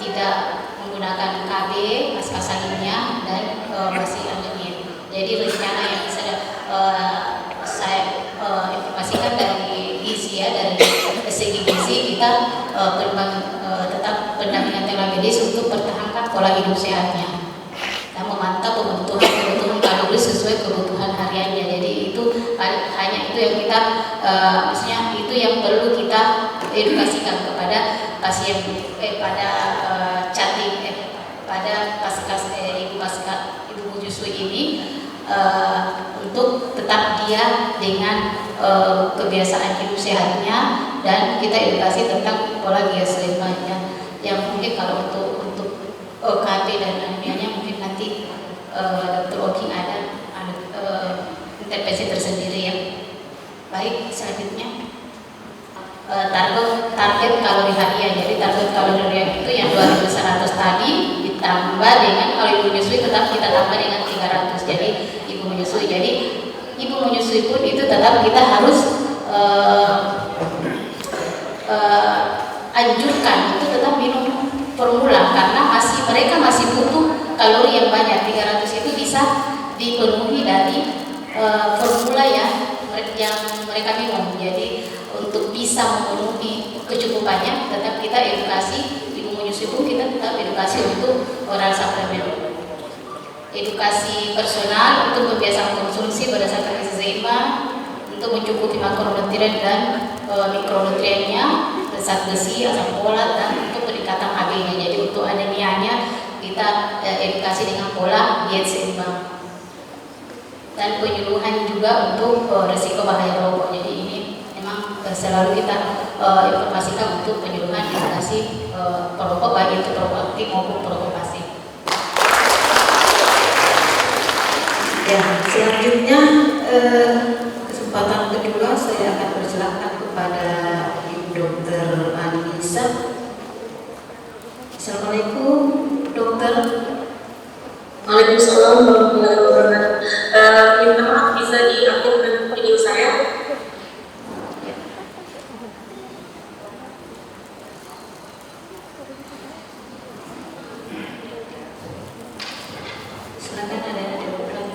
tidak menggunakan KB pasca salinnya dan masih anemin. Jadi rencana yang saya informasikan dari gizi ya, dari segi gizi kita tetap pendampingan tenaga medis untuk pertahankan pola hidup sehatnya dan memantau kebutuhan kalori sesuai kebutuhan hariannya. Jadi itu hanya itu yang kita maksudnya itu yang perlu kita edukasikan kepada pasien pada chatting pada ibu menyusui ini untuk tetap dia dengan kebiasaan hidup sehatnya, dan kita edukasi tentang pola gizi seimbangnya yang mungkin kalau untuk KB dan anemianya mungkin nanti Dr. Oking ada intervensi tersendiri ya. Baik, selanjutnya target kalori harian. Jadi target kalori harian itu yang 2100 tadi ditambah dengan, kalau ibu menyusui tetap kita tambah dengan 300. Jadi ibu menyusui. Jadi ibu menyusui pun itu tetap kita harus anjurkan itu tetap minum formula karena mereka masih butuh kalori yang banyak. 300 itu bisa dipenuhi dari formula yang mereka minum. Jadi untuk bisa memenuhi kecukupannya, tetap kita edukasi ibu menyusui pun kita tetap edukasi untuk oral suplemen. Edukasi personal untuk kebiasaan konsumsi berdasarkan gizi seimbang untuk mencukupi makronutrien dan mikronutriennya, zat besi, asam folat, dan untuk peningkatan HB-nya. Jadi untuk anemianya kita edukasi dengan pola diet seimbang. Dan penyuluhan juga untuk risiko bahaya rokok. Jadi ini memang selalu kita informasikan untuk penyuluhan edukasi perokok, baik itu perokok aktif maupun perokok pasif.
Ya, selanjutnya kesempatan kedua saya akan persilakan kepada Ibu Dokter Anissa. Assalamualaikum, Dokter.
Waalaikumsalam warahmatullahi wabarakatuh. Minta maaf, bisa diaktifkan video saya?
Silakan, ada Dokter.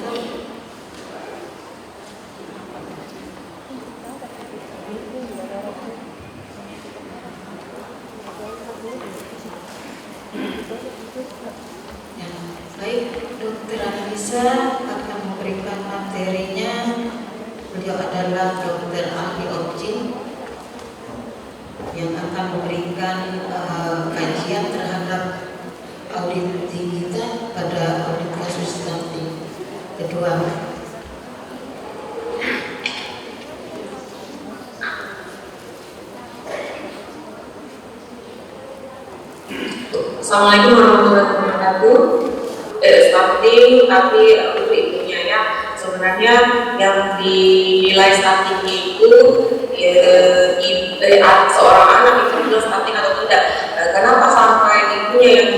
Ya, baik, Dokter Anissa akan memberikan materinya. Beliau adalah dokter ahli objin yang akan memberikan kajian terhadap audit kita pada audit kasus stunting kedua.
Assalamualaikum warahmatullahi wabarakatuh. Stunting, tapi untuk ibunya ya, sebenarnya yang dinilai stuntingnya itu seorang anak itu bilang stunting atau tidak. Kenapa sampai ibunya yang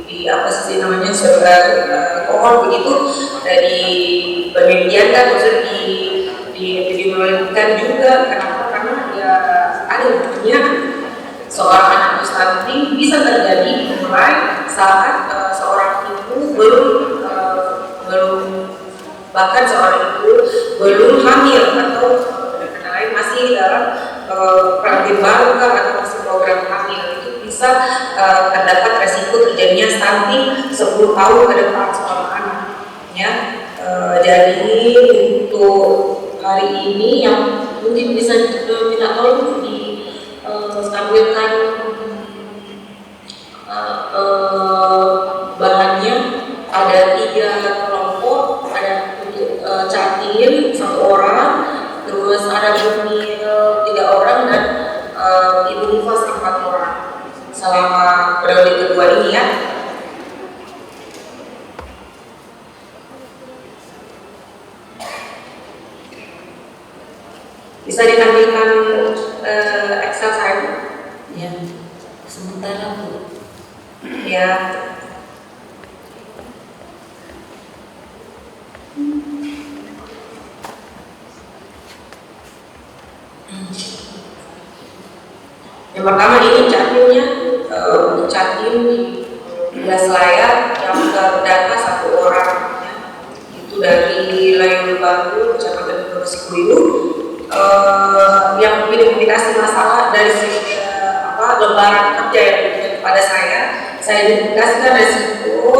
di apa sih namanya pohon begitu dari penelitian kan, maksudnya di epidemiologikan juga. Kenapa? Karena ya ada buktinya seorang anak stunting bisa terjadi mulai saat seorang ibu bahkan seorang ibu belum hamil atau dengan kata lain masih dalam preventif baru atau masih program hamil, itu bisa terdapat resiko terjadinya stunting 10 tahun ke depan seorang anak. Ya, jadi untuk hari ini yang mungkin bisa minta tolong tampilkan bahannya. Ada 3 kelompok, ada untuk catin 1 orang, terus ada bumi 3 orang, dan ibu nifas 4 orang selama periode kedua ini ya. Bisa ditampilkan Excel saya?
Ya, sementara Bu.
Ya. Yang pertama ini catinnya, untuk catin di Belas Layar yang terdata 1 orang ya. Itu dari Layar Baru, Kecamatan Kursipuyu, yang mengidentifikasi masalah dari lembaran kerja yang diberikan kepada saya identifikasikan resiko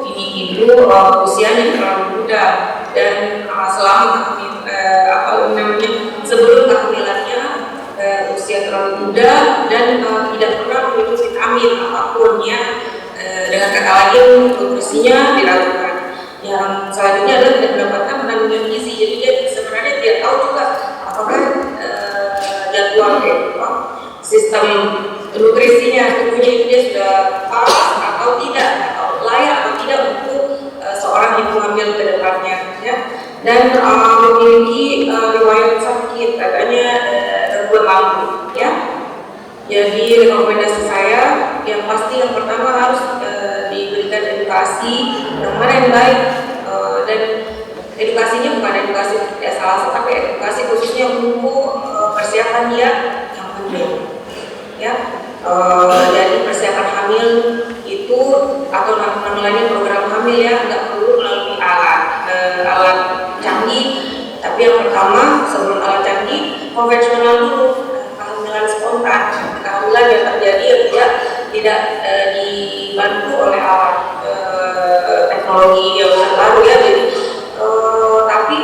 ini ibu usianya terlalu muda dan selama sebelum kehamilannya usia terlalu muda dan tidak pernah minum vitamin apapun ya, dengan kata lain nutrisinya diragukan. Yang selanjutnya adalah tidak mendapatkan pendampingan gizi, jadi dia sebenarnya tidak tahu juga apakah jadwal sistem nutrisinya tubuhnya itu dia sudah pas atau tidak, atau layak atau tidak untuk seorang ibu hamil ke depannya ya. Dan memiliki riwayat sakit, katanya gangguan lambung ya. Jadi rekomendasi saya yang pasti yang pertama harus diberikan edukasi yang mana yang baik, dan edukasinya bukan edukasi tidak salah, tapi edukasi khususnya untuk persiapan dia yang penting ya. Jadi persiapan hamil itu itu atau nama lainnya program hamil ya, nggak perlu melalui alat canggih. Tapi yang pertama sebelum alat canggih konvensional dulu, kehamilan spontan, kehamilan yang terjadi yang tidak dibantu oleh alat teknologi yang terbaru ya. Jadi tapi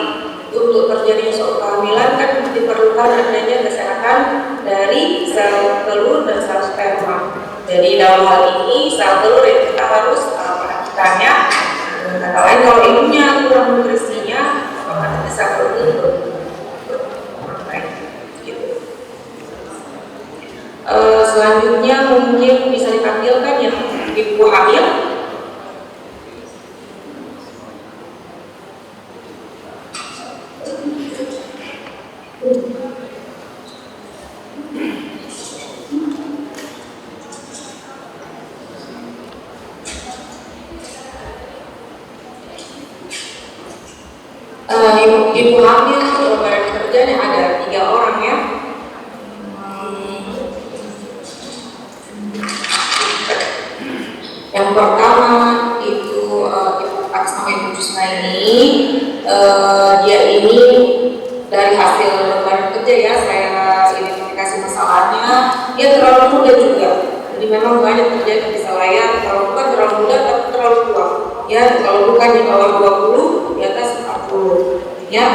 untuk terjadinya suatu kehamilan kan diperlukan adanya gesekan dari sel telur dan sel sperma. Jadi dalam hal ini sel telur yang kita harus perhatikannya. Kata lain kalau ibunya kurang nutrisinya, maka nanti sel telur itu gitu. Selanjutnya mungkin bisa ditampilkan yang ibu hamil. Ibu hamil barang pekerjaan yang ada 3 orang ya. Yang pertama itu ibu atas nama Ibu Jusna ini, dia ini dari hasil barang kerja ya, saya identifikasi masalahnya, dia terlalu muda juga. Jadi memang banyak terjadi di layar, kalau bukan terlalu muda tapi terlalu tua. Ya, kalau bukan di bawah 20, di atas 40. Ya,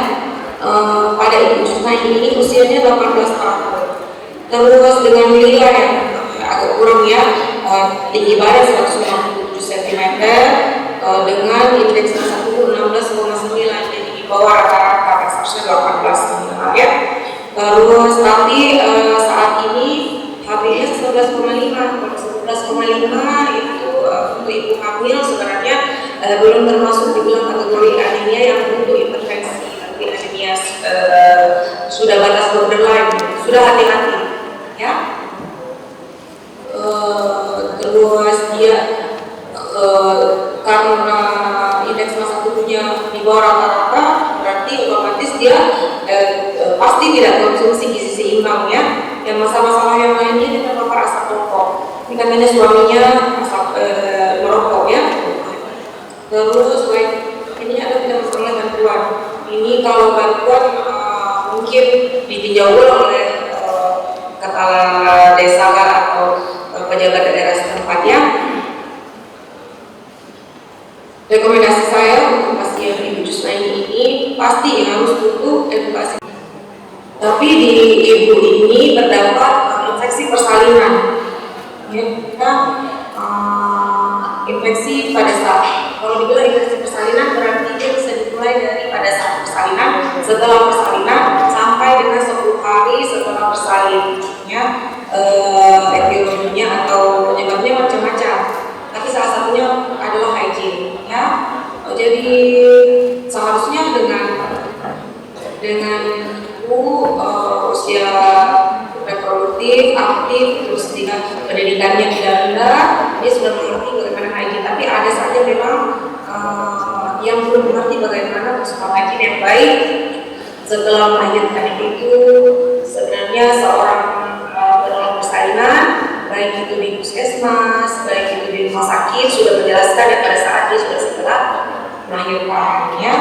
pada Ibu Jusna ini usianya 18 tahun. Terus dengan nilai yang agak kurang ya, tinggi badan 167 cm dengan indeks 16,9, jadi di bawah rata-rata seharusnya 18 ya. Terus tapi saat ini HB-nya 11,5. Kalau 11,5 itu untuk ibu hamil sebenarnya belum termasuk dibilang kategori anemia yang butuh intervensi. Tapi anemia sudah batas borderline, sudah hati-hati ya. Terus dia karena indeks massa tubuhnya di bawah rata-rata, berarti otomatis dia pasti tidak konsumsi gizi seimbang ya. Yang masalah-masalah yang lainnya dia terpapar asap rokok. Ini katanya suaminya asap merokok ya. Terus ini ada tidak masalah bantuan. Ini kalau bantuan mungkin ditinjau oleh kepala desa atau pejabat daerah setempat ya. Rekomendasi saya untuk pasien Ibu Jusna ini pasti harus butuh edukasi. Tapi di ibu ini terdapat infeksi persalinan. Ya, kita infeksi pada saat, kalau dibilang infeksi persalinan berarti dia bisa dimulai dari pada saat persalinan, setelah persalinan sampai dengan 10 hari setelah bersalin. Ya, etiologinya atau penyebabnya macam-macam. Tapi salah satunya adalah hygiene. Ya, jadi seharusnya dengan usia reproduktif, aktif, terus dengan pendidikannya tidak rendah, dia sudah mengerti bagaimana hygiene. Tapi ada saja memang yang belum mengerti bagaimana pola hygiene yang baik setelah melahirkan. Itu sebenarnya seorang penolong persalinan, baik itu di puskesmas, baik itu di rumah sakit, sudah menjelaskan ya pada saat dia sudah setelah melahirkannya.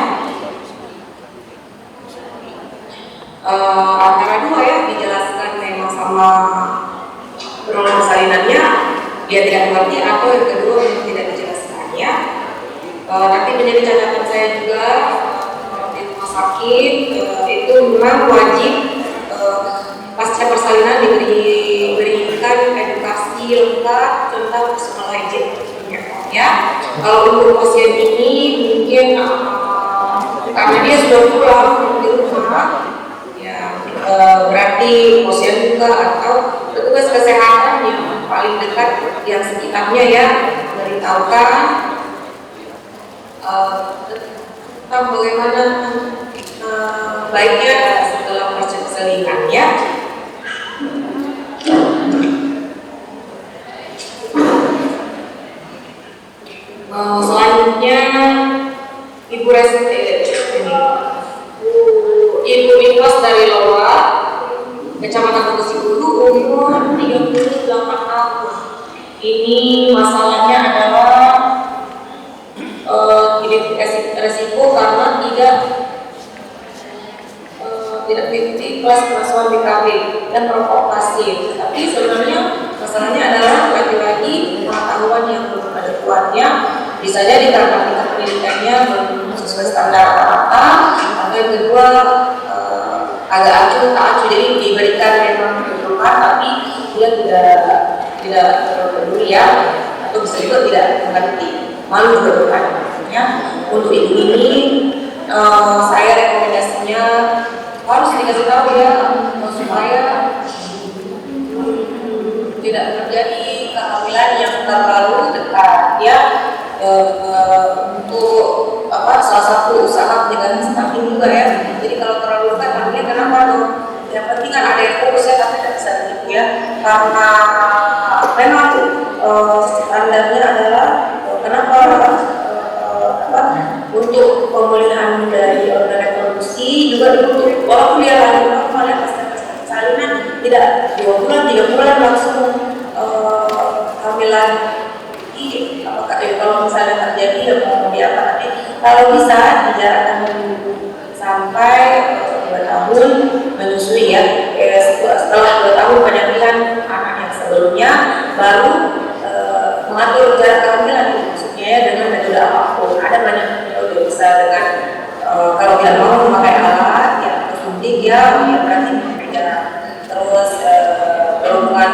Antara dua ya, dijelaskan memang sama penolong persalinannya dia tidak mengerti, atau yang kedua memang tidak dijelaskan ya. Tapi menjadi catatan saya juga di rumah sakit itu memang wajib pasca persalinan diberikan edukasi lengkap tentang personal hygiene ya. Kalau untuk pasien ini mungkin karena dia sudah pulang di rumah ya, berarti posyandu juga atau petugas kesehatan yang paling dekat yang sekitarnya ya memberitahukan tentang bagaimana baiknya setelah persalinan ya. Selanjutnya Ibu Ibu Miklos dari Loa, Kecamatan Besi Bulu, umur 38 tahun. Ini masalahnya adalah karena tidak mengikuti kelas pengasuhan BKB dan merokok pasif. Tapi sebenarnya masalahnya adalah lagi-lagi pengetahuan yang belum ada kuatnya, bisa jadi karena tingkat pendidikannya belum sesuai standar rata-rata, atau yang kedua agak acuh tak acuh, jadi diberikan memang kebutuhan tapi dia tidak peduli ya, atau bisa juga tidak mengerti, malu juga bukan. Untuk ini saya rekomendasinya harus dikasih tahu ya, supaya tidak terjadi kehamilan yang terlalu dekat ya. Untuk salah satu usaha pencegahan stunting juga ya. Jadi kalau terlalu dekat hamilnya kenapa dong? Yang penting kan ada yang fokus ya, tapi tidak bisa begitu ya, karena memang standarnya adalah kenapa untuk pemulihan dari organ reproduksi juga ditutup, walaupun dia lagi normal ya, pas salinan tidak 2 bulan 3 bulan langsung hamilan. Apakah kalau misalnya terjadi ya mau apa, tapi kalau bisa dijarakkan sampai 2 tahun menyusui ya, setelah 2 tahun penyakit anak yang sebelumnya baru mengatur jarak kehamilan, maksudnya ya dengan metode apapun. Ada banyak metode, bisa dengan kalau tidak mau memakai alat ya suntik ya berarti memakai jarak, terus berhubungan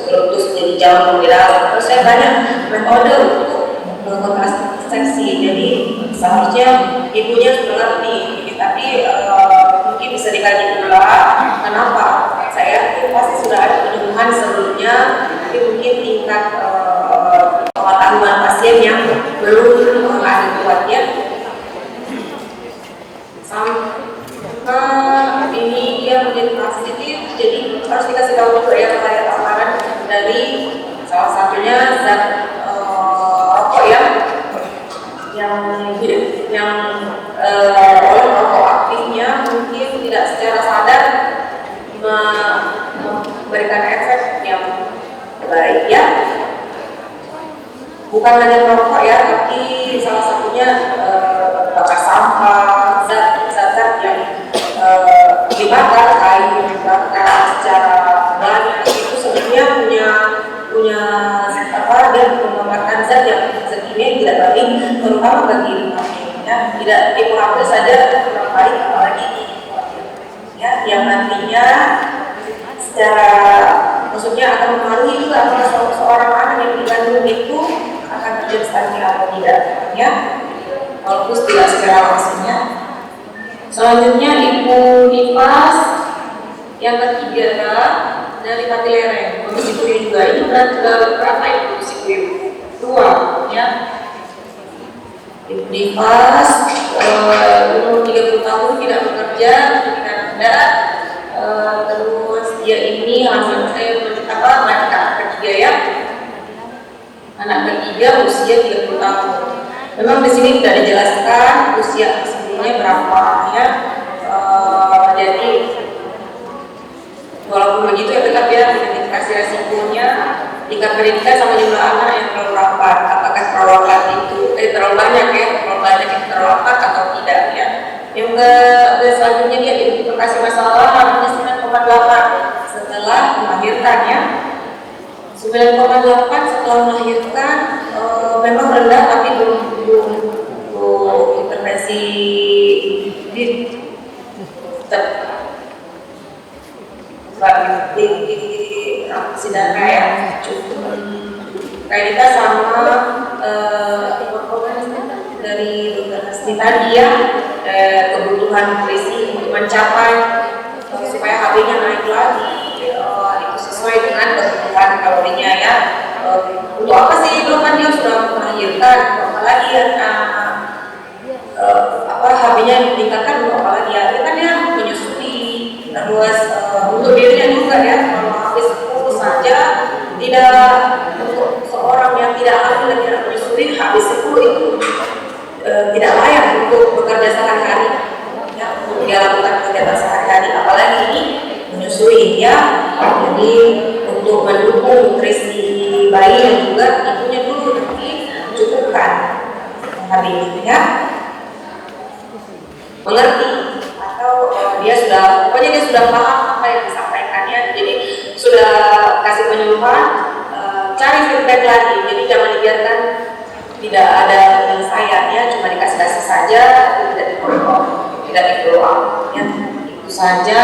terus jadi jauh pembilang. Terus saya banyak metode untuk kontrasepsi, jadi seharusnya ibunya sudah ngerti, tapi mungkin bisa dikaji ulang kenapa. Saya itu pasti sudah ada penyembuhan sebelumnya, tapi mungkin tingkat pengetahuan pasien yang belum ada kuatnya. Sampai ini dia menjadi positif, jadi harus dikasih tahu juga ya kepada paparan dari salah satunya zat rokok ya, yang oleh rokok aktifnya mungkin tidak secara sadar memberikan efek yang baik ya. Bukan hanya merokok ya, tapi salah satunya bakar sampah, zat-zat yang dibakar, kayu dibakar secara banyak, itu sebenarnya punya dia menggambarkan zat yang sekiranya tidak baik, terutama bagi ya, tidak dipengaruhi saja kurang baik, apalagi ya, yang nantinya secara maksudnya akan mempengaruhi juga apakah seorang anak yang dikandung itu akan terjadi stunting atau tidak ya, walaupun tidak secara langsungnya. Selanjutnya Ibu Nifas yang ketiga dari Pati Lereng, kondisi kuliah juga. Ini berapa ya kondisi kuliah? 2 ya. Ibu Nifas umur 30 tahun, tidak bekerja, tidak ada. Terus dia ini anak ketiga ya. Anak ketiga usia 30 tahun. Memang di sini tidak dijelaskan usia sebelumnya berapa ya. Jadi walaupun begitu ya tetap ya identifikasi resikonya, tingkat pendidikan sama jumlah anak yang terlalu rapat, apakah perawatan itu terlalu banyak ya, yang terlalu atau tidak ya. Yang selanjutnya dia identifikasi masalah anaknya 9,8 setelah melahirkan ya. 9,8 setelah melahirkan memang rendah, tapi belum intervensi di sidangnya ya, cukup kaitan sama dari Dr. Hasni tadi ya, kebutuhan nutrisi untuk mencapai supaya HB-nya naik lagi, itu sesuai dengan kebutuhan kalorinya ya. Untuk apa sih, belum kan dia sudah melahirkan, apalagi ya HB-nya ditingkatkan, untuk apalagi ya, kan dia menyusui. Terus untuk dirinya juga ya, kalau habis 10 saja tidak, untuk seorang yang tidak hamil dan tidak menyusui, habis 10 itu tidak layak untuk bekerja sehari-hari ya, untuk dia lakukan kegiatan sehari-hari, apalagi ini menyusui ya. Jadi untuk mendukung nutrisi bayi dan juga ibunya dulu nanti cukupkan hari ini ya. mengerti atau dia sudah paham apa yang disampaikannya, jadi sudah kasih penyuluhan, cari feedback lagi, jadi jangan dibiarkan tidak ada penyelesaian ya, cuma dikasih saja, tidak di-follow up ya, itu saja.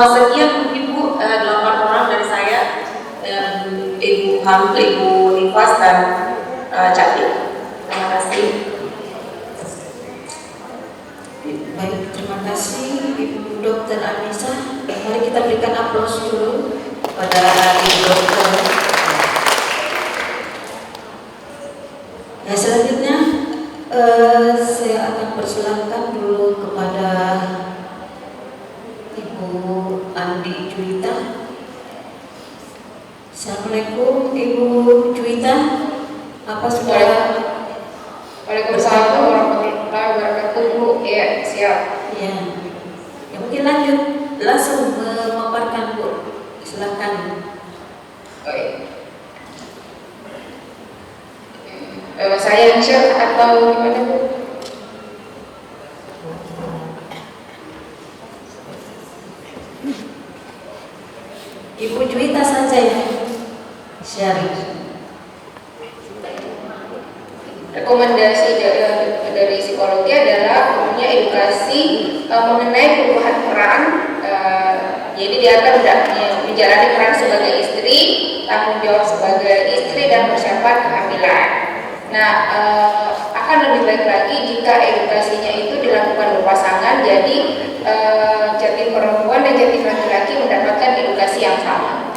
Sekian Ibu, 8 orang dari saya, Ibu Hamil, Ibu Nifas dan Cati. Terima kasih.
Baik, terima kasih Ibu Dr. Anissa. Mari kita berikan aplaus dulu pada Ibu Dokter. Ya, selanjutnya saya akan persilahkan dulu kepada Ibu Andi Juwita. Assalamualaikum Ibu Juwita. Apa sudah?
Waalaikumsalam warahmatullahi wabarakatuh, Bu. Ya, siap.
Ya. Ya, mungkin lanjut langsung memaparkan, Bu. Silakan.
Baik. Saya yang share atau gimana, Bu?
Ibu Juwita saja ya. Sharing.
Rekomendasi dari psikologi adalah punya edukasi mengenai perubahan peran. Jadi dia akan menjalani peran sebagai istri, tanggung jawab sebagai istri dan persiapan kehamilan. Nah, akan lebih baik lagi jika edukasinya itu dilakukan berpasangan. Jadi jatim perempuan dan jatim laki-laki mendapatkan edukasi yang sama.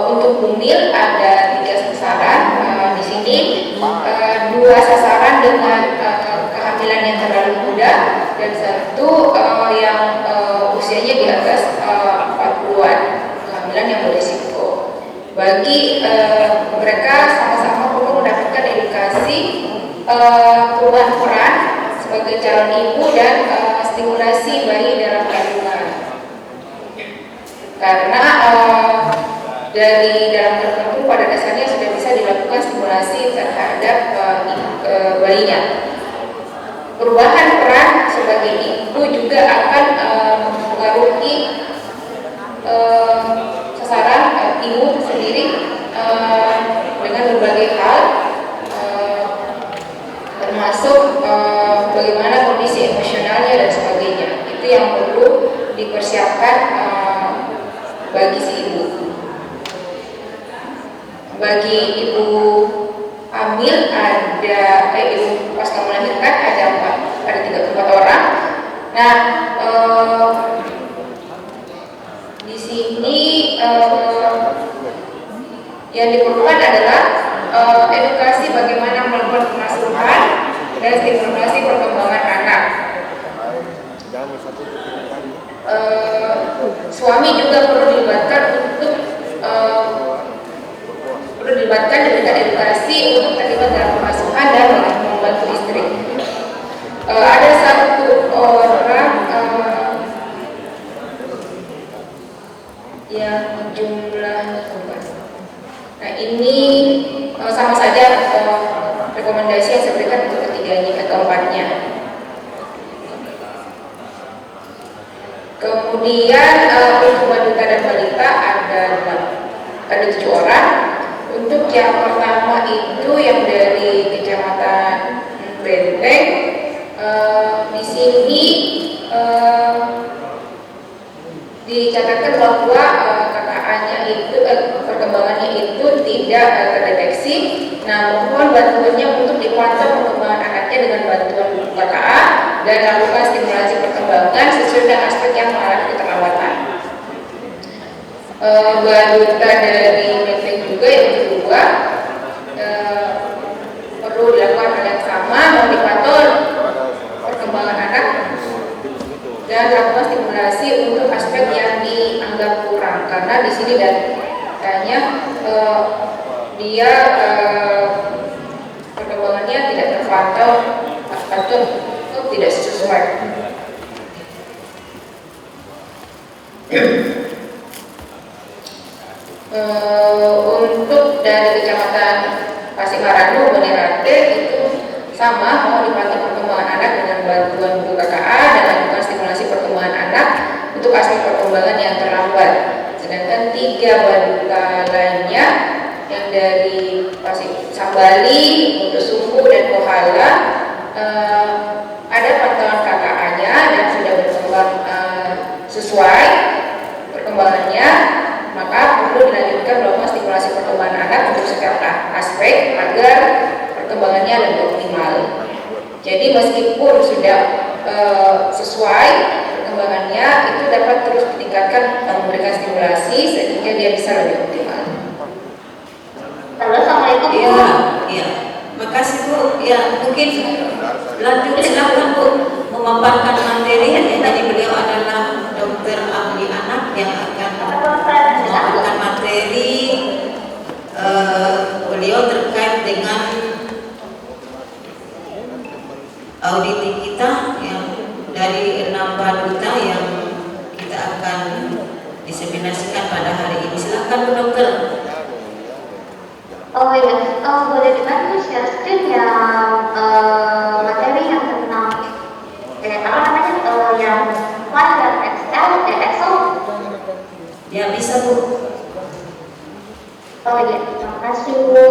Untuk bumil ada 3 sasaran di sini, 2 sasaran dengan kehamilan yang terlalu muda dan 1 yang usianya di atas 40-an, kehamilan yang berisiko. Bagi mereka sama-sama perlu mendapatkan edukasi perubahan peran sebagai calon ibu dan stimulasi bayi dalam kandungan. Karena dari dalam tertentu pada dasarnya sudah bisa dilakukan stimulasi terhadap bayinya. Perubahan peran sebagai ibu juga akan mempengaruhi sasaran ibu sendiri dengan berbagai hal, termasuk bagaimana kondisi emosionalnya dan sebagainya. Itu yang perlu dipersiapkan bagi si ibu. Bagi ibu hamil ibu pasca melahirkan ada 34 orang. Nah, di sini yang diperlukan adalah edukasi bagaimana melakukan pengasuhan dan stimulasi perkembangan anak. Suami juga perlu dilibatkan dengan edukasi untuk terlibat dalam pengasuhan dan membantu istri. Ada 1 orang yang jumlah, nah ini sama saja rekomendasi yang saya berikan untuk keempatnya. Kemudian untuk wanita dan balita ada 7 orang. Untuk yang pertama itu yang dari Kecamatan Benteng, di sini dicatatkan bahwa KKA-nya itu perkembangannya itu tidak terdeteksi. Nah, mohon bantuannya untuk dipantau perkembangan anaknya dengan bantuan KKA dan lakukan stimulasi perkembangan sesuai dengan aspek yang mengalami keterlambatan. Balita dari Menteng juga yang kedua perlu dilakukan hal yang sama, monitor perkembangan anak dan lakukan stimulasi untuk aspek yang dianggap kurang, karena di sini datanya dia perkembangannya tidak terpantau atau tidak sesuai. Untuk dari Kecamatan Pasir Maranu, pertama, mau dipantau perkembangan anak dengan bantuan guru KKA dan lakukan stimulasi perkembangan anak untuk aspek perkembangan yang terlambat. Sedangkan 3 balita lainnya yang dari Pasir Sambali, Mutusumbu dan Kohala ada pantauan KKA-nya dan sudah berkembang sesuai perkembangannya, maka perlu dilanjutkan melakukan stimulasi perkembangan anak untuk setiap aspek agar perkembangannya lebih optimal. Jadi meskipun sudah sesuai perkembangannya, itu dapat terus ditingkatkan memberikan stimulasi sehingga dia bisa lebih optimal.
Halo, Assalamualaikum.
Iya. Makasih Bu. Ya, mungkin lanjut silakan Bu memaparkan materi. Jadi beliau adalah dokter ahli anak yang akan memaparkan materi beliau terkait dengan audit kita yang dari 6 balita yang kita akan diseminasikan pada hari ini. Silakan Bu Dokter.
Oh iya, boleh dibantu share screen yang materi yang tentang apa namanya yang file dan Excel.
Ya bisa Bu.
Oh iya, terima kasih Bu.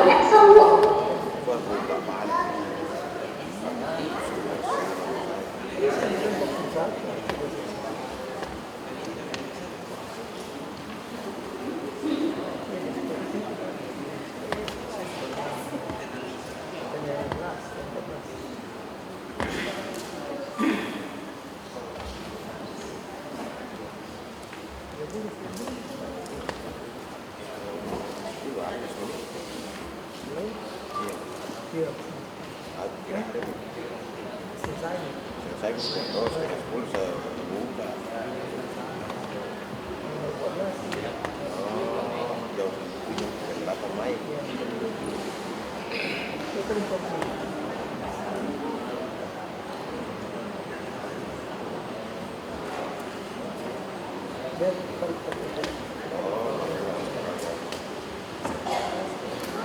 Excel Bu.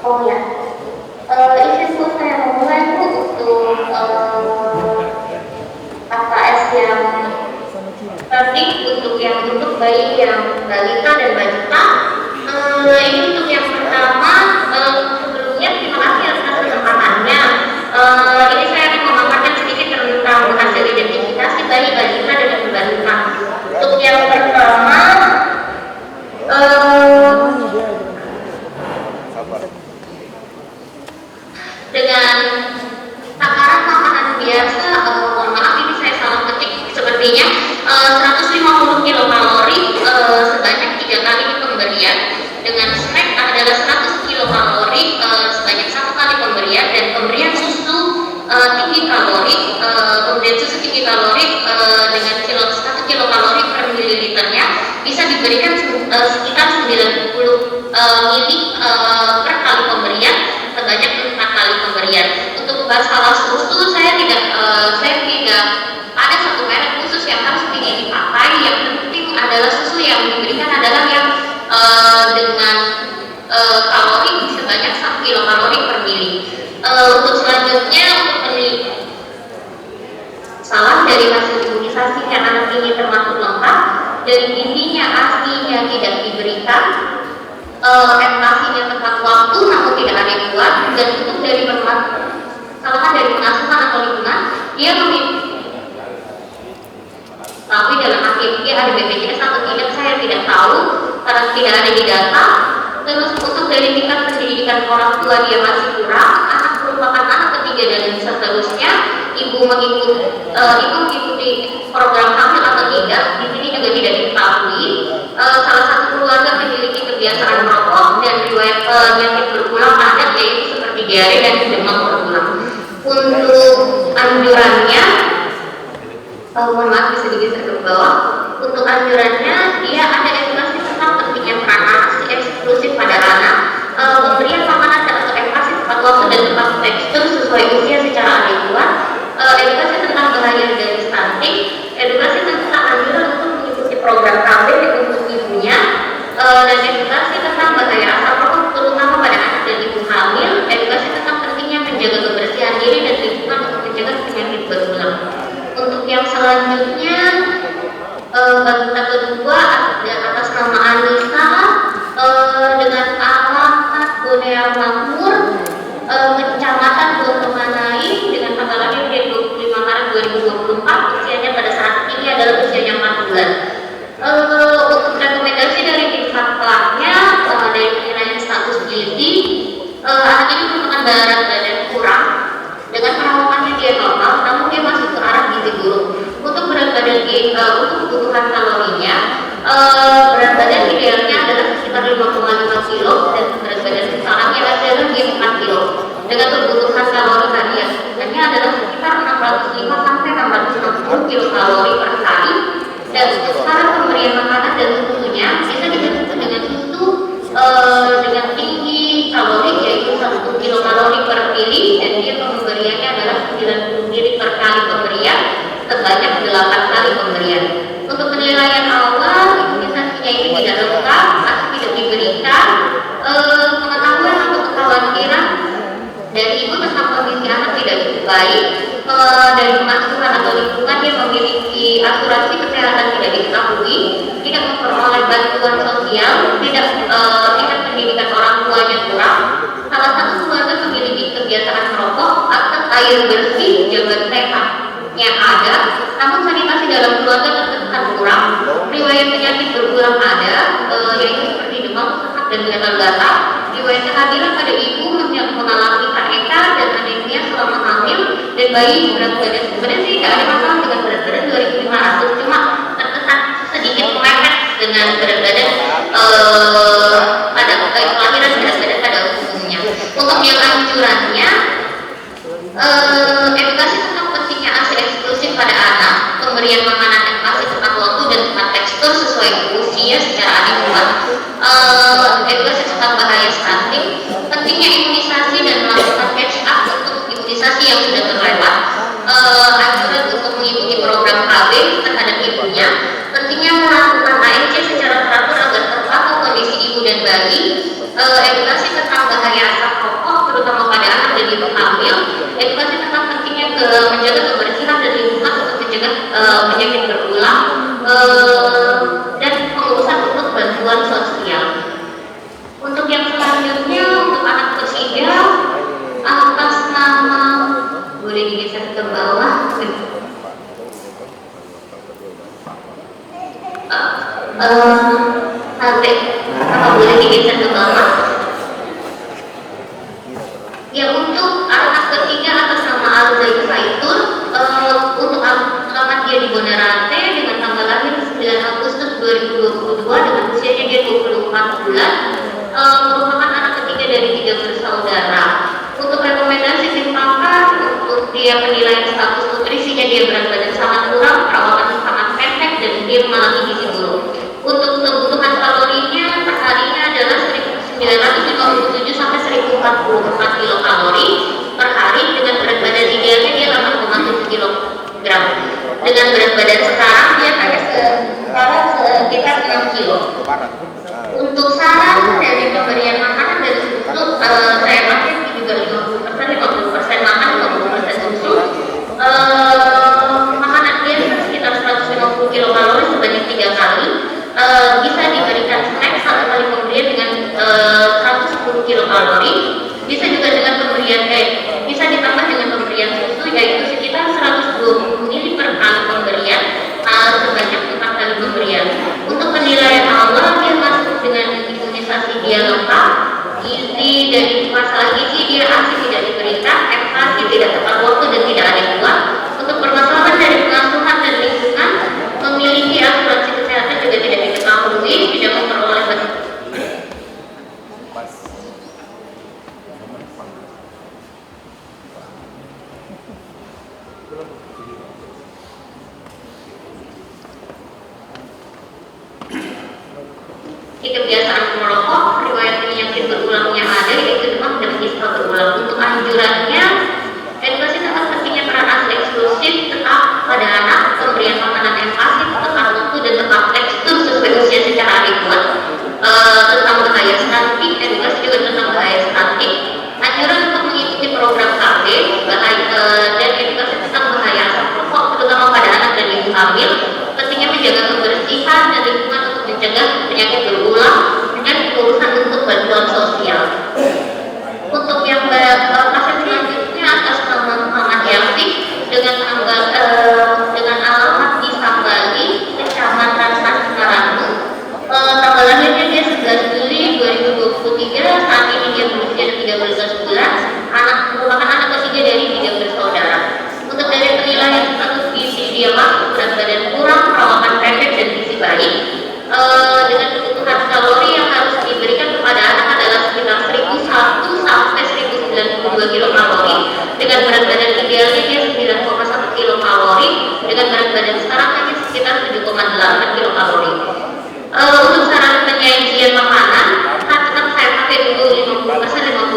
Oh ya, izin Bu saya memulai Bu untuk AKS yang tadi untuk yang untuk bayi yang balita dan balita. Ini untuk yang pertama, sebelumnya terima kasih atas kesempatannya. Ini saya akan memaparkan sedikit tentang hasil identifikasi bayi balita dan balita. Untuk yang pertama, dengan takaran makanan biasa, mohon maaf ini saya salah ketik, sepertinya 150 kilokalori sebanyak 3 kali pemberian, dengan snack adalah 100 kilokalori sebanyak 1 kali pemberian, dan pemberian susu tinggi kalori, dengan 1 kilokalori per mililiternya bisa diberikan sekitar 90 mili per kali pemberian sebanyak 4 kali pemberian. Untuk masalah susu saya tidak ada satu merek khusus yang harus dipakai. Yang penting adalah susu yang diberikan adalah yang dengan kalori sebanyak 1 kilokalori per mili. Untuk selanjutnya, untuk salah dari hasil imunisasi yang anak ini termasuk lengkap, dari gizinya aslinya tidak diberikan, edukasinya tepat waktu namun tidak ada yang kuat, dan untuk dari kesalahan dari pengasuhan atau lingkungan, dia tapi dalam aktivitas ada BPJS atau tidak saya tidak tahu karena tidak ada di data. Terus untuk dari tingkat pendidikan orang tua dia masih kurang, anak merupakan anak ketiga dan seterusnya, ibu mengikuti program hamil atau tidak, di sini juga tidak diketahui. Salah satu keluarga memiliki diare dan demam berulang. Untuk anjurannya, mohon maaf bisa digeser ke bawah. Untuk anjurannya, dia ada edukasi tentang pentingnya peran ASI eksklusif pada anak, pemberian makanan dan atau edukasi tepat waktu dan tepat tekstur sesuai usia secara adekuat, edukasi tentang bahaya dari stunting, edukasi tentang anjuran untuk mengikuti program KB untuk ibunya, dan edukasi tentang bahaya asap rokok terutama pada anak dan ibu hamil, edukasi tentang pentingnya menjaga kebersihan diri dan lingkungan untuk mencegah penyakit berulang. Untuk yang selanjutnya, balita kedua atas nama Anissa dengan alamat Bonea Makmur, Kecamatan Bonomanai dengan tanggal lahir 25 Maret 2024, usianya pada saat ini adalah usianya 4 bulan. Untuk rekomendasi dari tim satpamnya, dari penilaian status gizi, anak ini merupakan berat badan kurang, dengan perawatannya dia normal, namun dia masih ke arah gizi buruk. Untuk berat badan untuk kebutuhan kalorinya, berat badan idealnya adalah sekitar 5,5 kilo dan berat badan sekarangnya adalah dia 4 kilo. Dengan kebutuhan kalori harian sebenarnya adalah sekitar 605 sampai 660 kilokalori per hari. Dan untuk cara pemberian makanan dan susunya bisa ditentukan dengan susu dengan tinggi kalori yaitu 1 kilokalori per mili, dan dia pemberiannya adalah 90 mili per kali pemberian sebanyak 8 kali pemberian. Untuk penilaian awal, imunisasinya ini tidak lengkap, masih tidak diberikan. Pengetahuan atau kekhawatiran dari ibu tentang kondisi anak tidak cukup baik, dari pengasuhan atau lingkungan dia memiliki asuransi kesehatan tidak diketahui, tidak memperoleh bantuan sosial, tidak pendidikan orang tuanya kurang. Salah satu keluarga memiliki kebiasaan merokok, akses air bersih, jaga sehatnya ada, namun sanitasi dalam keluarga terkesan kurang. Riwayat penyakit berulang ada, yaitu seperti demam, sesak dan gatal-gatal. Riwayat kehadiran pada ibu mengalami KEK dan anemia selama hamil, dan bayi berat badan sebenarnya sih tidak ada masalah dengan berat badan 2500, cuma terkesan sedikit mepet dengan berat badan pada kelahiran berat badan pada umumnya. Untuk yang anjurannya, edukasi tentang pentingnya ASI eksklusif pada anak, pemberian makanan yang pasti tepat waktu dan tepat tekstur sesuai usia secara adekuat, edukasi tentang bahaya stunting, pentingnya imunisasi dan melakukan catch up untuk imunisasi yang sudah terlewat, anjuran untuk mengikuti program KB terhadap ibunya, pentingnya melakukan ANC secara teratur agar terpantau kondisi ibu dan bayi, edukasi tentang bahaya asap rokok terutama pada anak dan ibu hamil, edukasi tentang pentingnya menjaga kebersihan dan lingkungan untuk mencegah penyakit berulang, dan pengurusan untuk bantuan sosial. Untuk yang selanjutnya, untuk anak ketiga atas nama, boleh digeser ke bawah, apa boleh digeser ke bawah? Ya, untuk anak ketiga atas nama Al-Zaid Zaitun, untuk alamat dia di Bonarate dengan tanggal lahir 9 Agustus 2022 dengan usianya dia 24 bulan, merupakan anak ketiga dari 3 bersaudara. Untuk rekomendasi tim pakar, untuk dia penilaian status nutrisinya dia berat badan sangat kurang, perawatan sangat pendek, dan dia mengalami gizi buruk. Untuk kebutuhan kalorinya perharinya adalah 1957 sampai 1044 kilokalori per hari, dengan berat badan idealnya dia 8,7 kilogram. Dengan berat badan sekarang dia hanya sekitar 6 kilo. Untuk saran dari pemberian makanan dan susu, saya pakai juga 50% makan, 50% susu. Makanan dia sekitar 150 kilokalori sebanyak 3 kali. Bisa diberikan snack 1 kali pemberian dengan 110 kilokalori. Bisa juga dengan pemberian bisa ditambah dengan pemberian susu yaitu sekitar 120 ml per kali pemberian, sebanyak 4 kali pemberian. Untuk penilaian awal dia masuk dengan imunisasi dia lengkap, gizi dari masalah kebiasaan merokok, riwayat penyakit berulangnya ada, yaitu demam dan ispa berulang. Untuk anjurannya, edukasi tentang pentingnya peran ASI eksklusif tetap pada anak, pemberian makanan yang pasti tepat waktu dan tepat tekstur sesuai usia secara adekuat, tentang bahaya stunting, edukasi juga tentang bahaya stunting, anjuran untuk mengikuti program KB, dan edukasi tentang bahaya asap rokok terutama pada anak dan ibu hamil, pentingnya menjaga kebersihan dan lingkungan untuk mencegah penyakit berulang, dan urusan untuk bantuan sosial. Untuk yang pasien selanjutnya atas nama Muhammad Yafiq dengan alamat di Sambali, Kecamatan Samarang. Tanggal lahirnya dia 11 Juli 2023, saat ini dia berusia 13 bulan, merupakan anak ketiga dari 3 bersaudara. Untuk dari penilaian status gizi dia masuk, berat badan kurang, perawakan pendek dan gizi baik. Dengan kebutuhan kalori yang harus diberikan kepada anak adalah sekitar 1001 sampai 1092 kilokalori. Dengan berat badan idealnya dia 9,1 kilokalori, dengan berat badan sekarang sekitar 7,8 kilokalori. Untuk saran penyajian makanan, tetap saya pakai dulu 50%.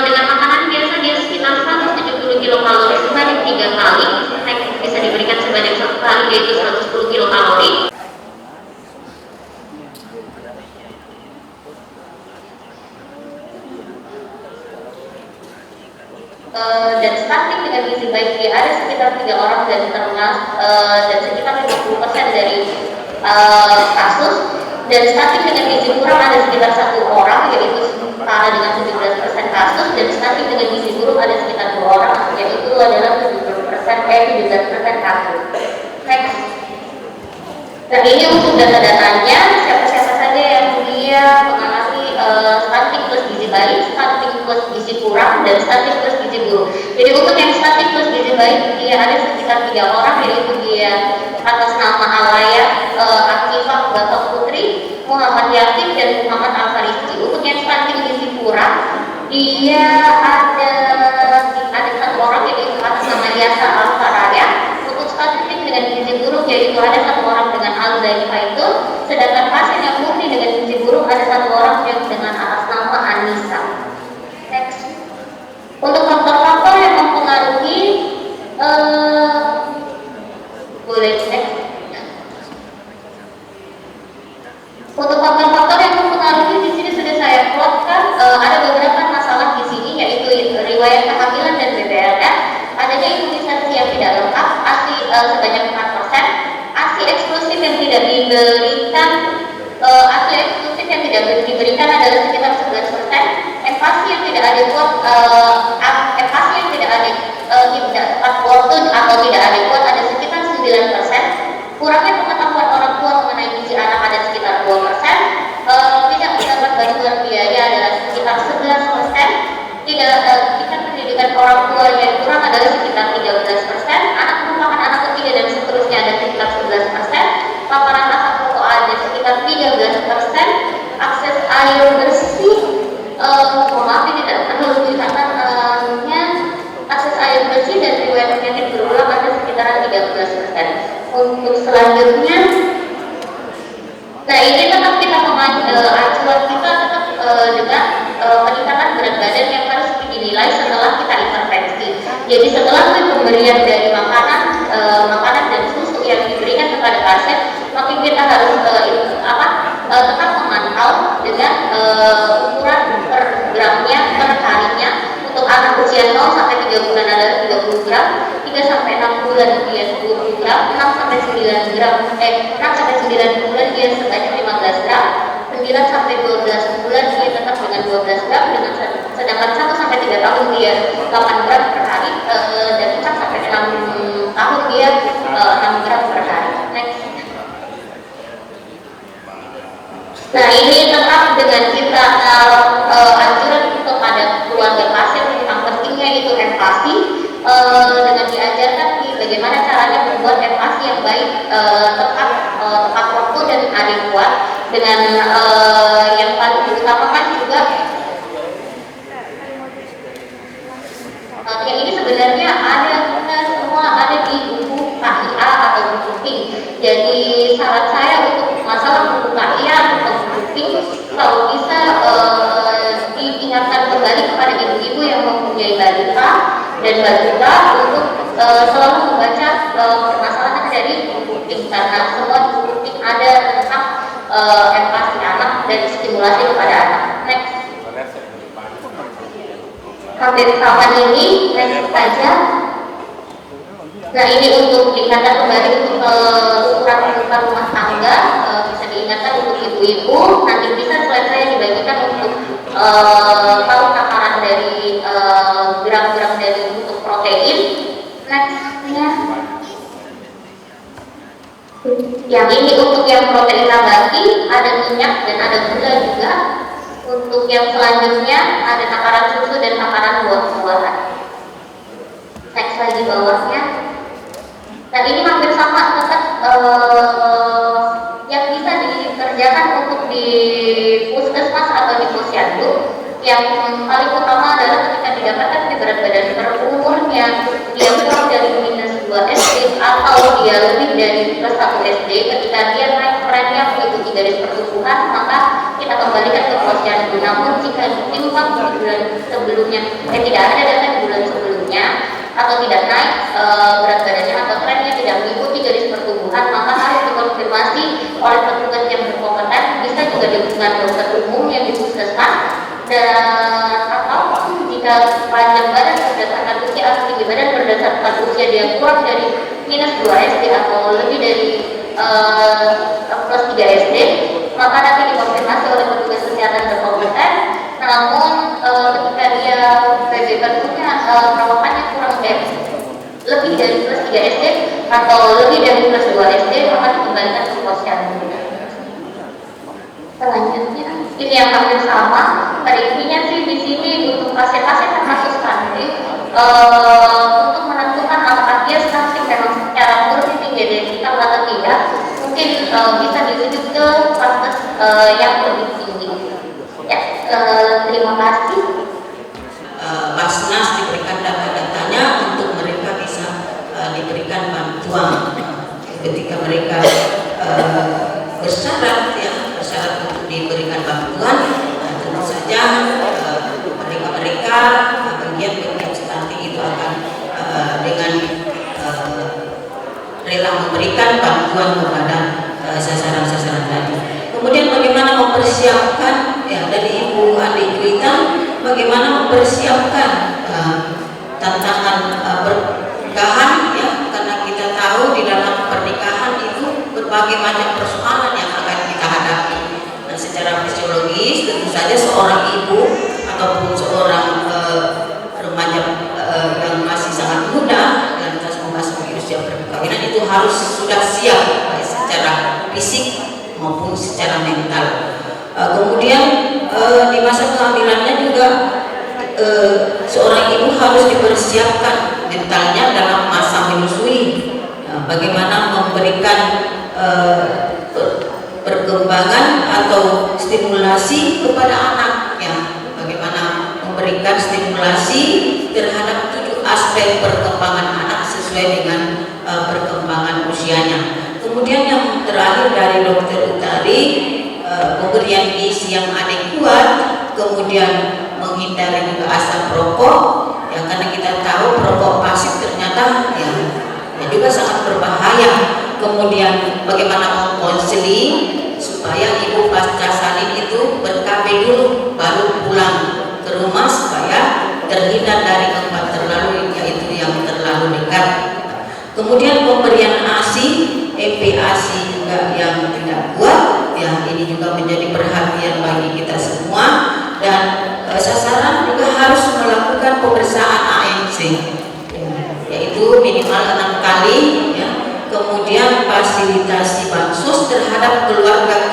Dengan makanan biasa dia sekitar 170 kilokalori sebanyak 3 kali, bisa diberikan sebanyak 1 kali yaitu 110 kilokalori. Dan stunting dengan gizi baik dia ada sekitar 3 orang dan sekitar 50% dari kasus, dan stunting dengan gizi kurang ada sekitar 1 orang yaitu setara dengan 17% kasus, dan stunting dengan gizi buruk ada sekitar 2 orang yaitu adalah 17% kasus. Next. Nah ini untuk data-datanya, siapa-siapa saja yang dia mengalami stunting plus gizi baik, stunting plus gizi kurang, dan stunting plus gizi buruk. Jadi untuk yang stunting plus gizi baik dia ada sekitar 3 orang yaitu dia atas nama Alaya, Akifah Bapak Putri, Muhammad Yafiq dan Muhammad Al-Farisi. Untuk yang stunting gizi kurang dia ada 1 orang yaitu atas nama Yasa Al-Faraya. Untuk stunting dengan gizi buruk yaitu ada 1 orang dengan Al-Zaifah itu, sedangkan pasien yang murni dengan gizi buruk ada 1 orang yang dengan atas nama Anissa. Next. Untuk faktor-faktor yang mempengaruhi boleh next. Untuk faktor-faktor yang mempengaruhi di sini sudah saya plotkan, ada beberapa masalah di sini yaitu riwayat kehamilan dan BPLN, adanya imunisasi yang tidak lengkap, ASI sebanyak 4%, ASI eksklusif yang tidak diberikan, adalah sekitar 11%, enfasi yang tidak adekuat, enfasi yang tidak tepat waktu atau tidak adekuat ada sekitar 9%, kurangnya pengetahuan orang tua mengenai gizi anak ada sekitar 2%, tidak mendapat bantuan biaya adalah sekitar 11%, tingkat pendidikan orang tua yang kurang adalah sekitar 13%, anak merupakan anak ketiga dan seterusnya ada sekitar 11%, paparan asap rokok ada sekitar 13%, akses air bersih, maaf ini tidak perlu dikatakannya, akses air bersih dan riwayat penyakit berulang ada sekitaran 13%. Untuk selanjutnya, nah ini tetap kita acuan kita tetap dengan peningkatan berat badan yang harus dinilai setelah kita intervensi. Jadi setelah pemberian dari makanan dan susu yang diberikan kepada pasien, maka kita harus tetap memantau dengan ukuran per gramnya per harinya. Untuk anak usia 0 sampai 3 bulan adalah 30 gram, 3 sampai 6 bulan dia 20 gram, 6 sampai 9 bulan dia sebanyak 15 gram, 9 sampai 12 bulan dia tetap dengan 12 gram, sedangkan 1 sampai 3 tahun dia 8 gram per hari, dan 4 sampai 6 tahun dia 6 gram per hari. Next. Nah ini tetap dengan kita anjuran kepada keluarga pasien tentang pentingnya itu empati, dengan diajarkan bagaimana caranya membuat empati yang baik, tepat waktu dan adekuat, dengan yang paling diutamakan juga yang ini sebenarnya semua ada di buku KIA atau buku PINK. Jadi saran saya untuk masalah buku KIA kalau bisa diingatkan kembali kepada ibu-ibu yang mempunyai balita dan balita untuk selalu membaca permasalahan dari buku pink, karena semua di buku pink ada tentang empati anak dan stimulasi kepada anak. Next. Hampir sama ini, next saja. Nah, ini untuk diingatkan kembali untuk ukuran rumah tangga, bisa diingatkan untuk ibu-ibu. Nanti bisa slide saya dibagikan untuk tahu takaran dari gram-gram dari untuk protein. Next-nya. Yang ini untuk yang protein nabati, ada minyak dan ada gula juga. Untuk yang selanjutnya ada takaran susu dan takaran buah-buahan. Next lagi bawahnya. Dan ini hampir sama, tetap yang bisa dikerjakan untuk di puskesmas atau di posyandu. Yang paling utama adalah ketika didapatkan di berat badan per umurnya dia kurang dari -2 SD atau dia lebih dari +1 SD. Ketika dia naik trennya mengikuti garis pertumbuhan, maka kita kembalikan ke posyandu. Namun jika ditimbang di bulan sebelumnya, tidak ada data di bulan sebelumnya atau tidak naik berat badannya atau trennya tidak mengikuti garis pertumbuhan, maka harus dikonfirmasi oleh petugas yang berkompeten, bisa juga dengan dokter umum yang di puskesmas. Dan atau jika panjang badan berdasarkan usia atau tinggi badan berdasarkan usia dia kurang dari -2 SD atau lebih dari +3 SD, maka nanti dikonfirmasi oleh petugas kesehatan berkompeten. Namun ketika dia PB barunya perawakannya kurang dari lebih dari +3 SD atau lebih dari +2 SD, maka dikembalikan ke posyandu. Selanjutnya, ini yang hampir sama. Pada intinya sih di sini untuk pasien-pasien kasus stunting untuk menentukan apakah dia stunting memang secara murni genetikal atau tidak, mungkin bisa dirujuk ke vaskes yang lebih tinggi. Ya, terima kasih.
Basnas diberikan data-datanya untuk mereka bisa diberikan bantuan ketika mereka bersyarat untuk diberikan bantuan. Tentu saja mereka bagian stunting itu akan dengan rela memberikan bantuan kepada sasaran-sasaran tadi. Kemudian bagaimana mempersiapkan dari Ibu Andi cerita bagaimana mempersiapkan tantangan pernikahan, ya, karena kita tahu di dalam pernikahan itu berbagai macam persoalan yang akan kita hadapi. Dan secara fisiologis tentu saja seorang ibu ataupun seorang remaja yang masih sangat muda dan memasuki usia perkawinan itu harus sudah siap baik secara fisik maupun secara mental. Kemudian di masa kehamilannya juga seorang ibu harus dipersiapkan mentalnya dalam masa menyusui. Bagaimana memberikan perkembangan atau stimulasi kepada anak, ya. Bagaimana memberikan stimulasi terhadap 7 aspek perkembangan anak sesuai dengan perkembangan usianya. Kemudian yang terakhir dari Dokter Utari, pemberian gizi yang adekuat, kemudian menghindari juga asap rokok, ya, karena kita tahu rokok pasif ternyata ya juga sangat berbahaya. Kemudian bagaimana mengkonseling supaya ibu pasca salin itu ber-KB dulu baru pulang ke rumah supaya terhindar dari tempat terlalu yaitu yang terlalu dekat. Kemudian pemberian ASI, ASI juga yang tidak kuat, ya, ini juga menjadi perhatian bagi kita semua. Dan sasaran juga harus melakukan pemeriksaan ANC, yaitu minimal 6 kali, ya. Kemudian fasilitasi bansos terhadap keluarga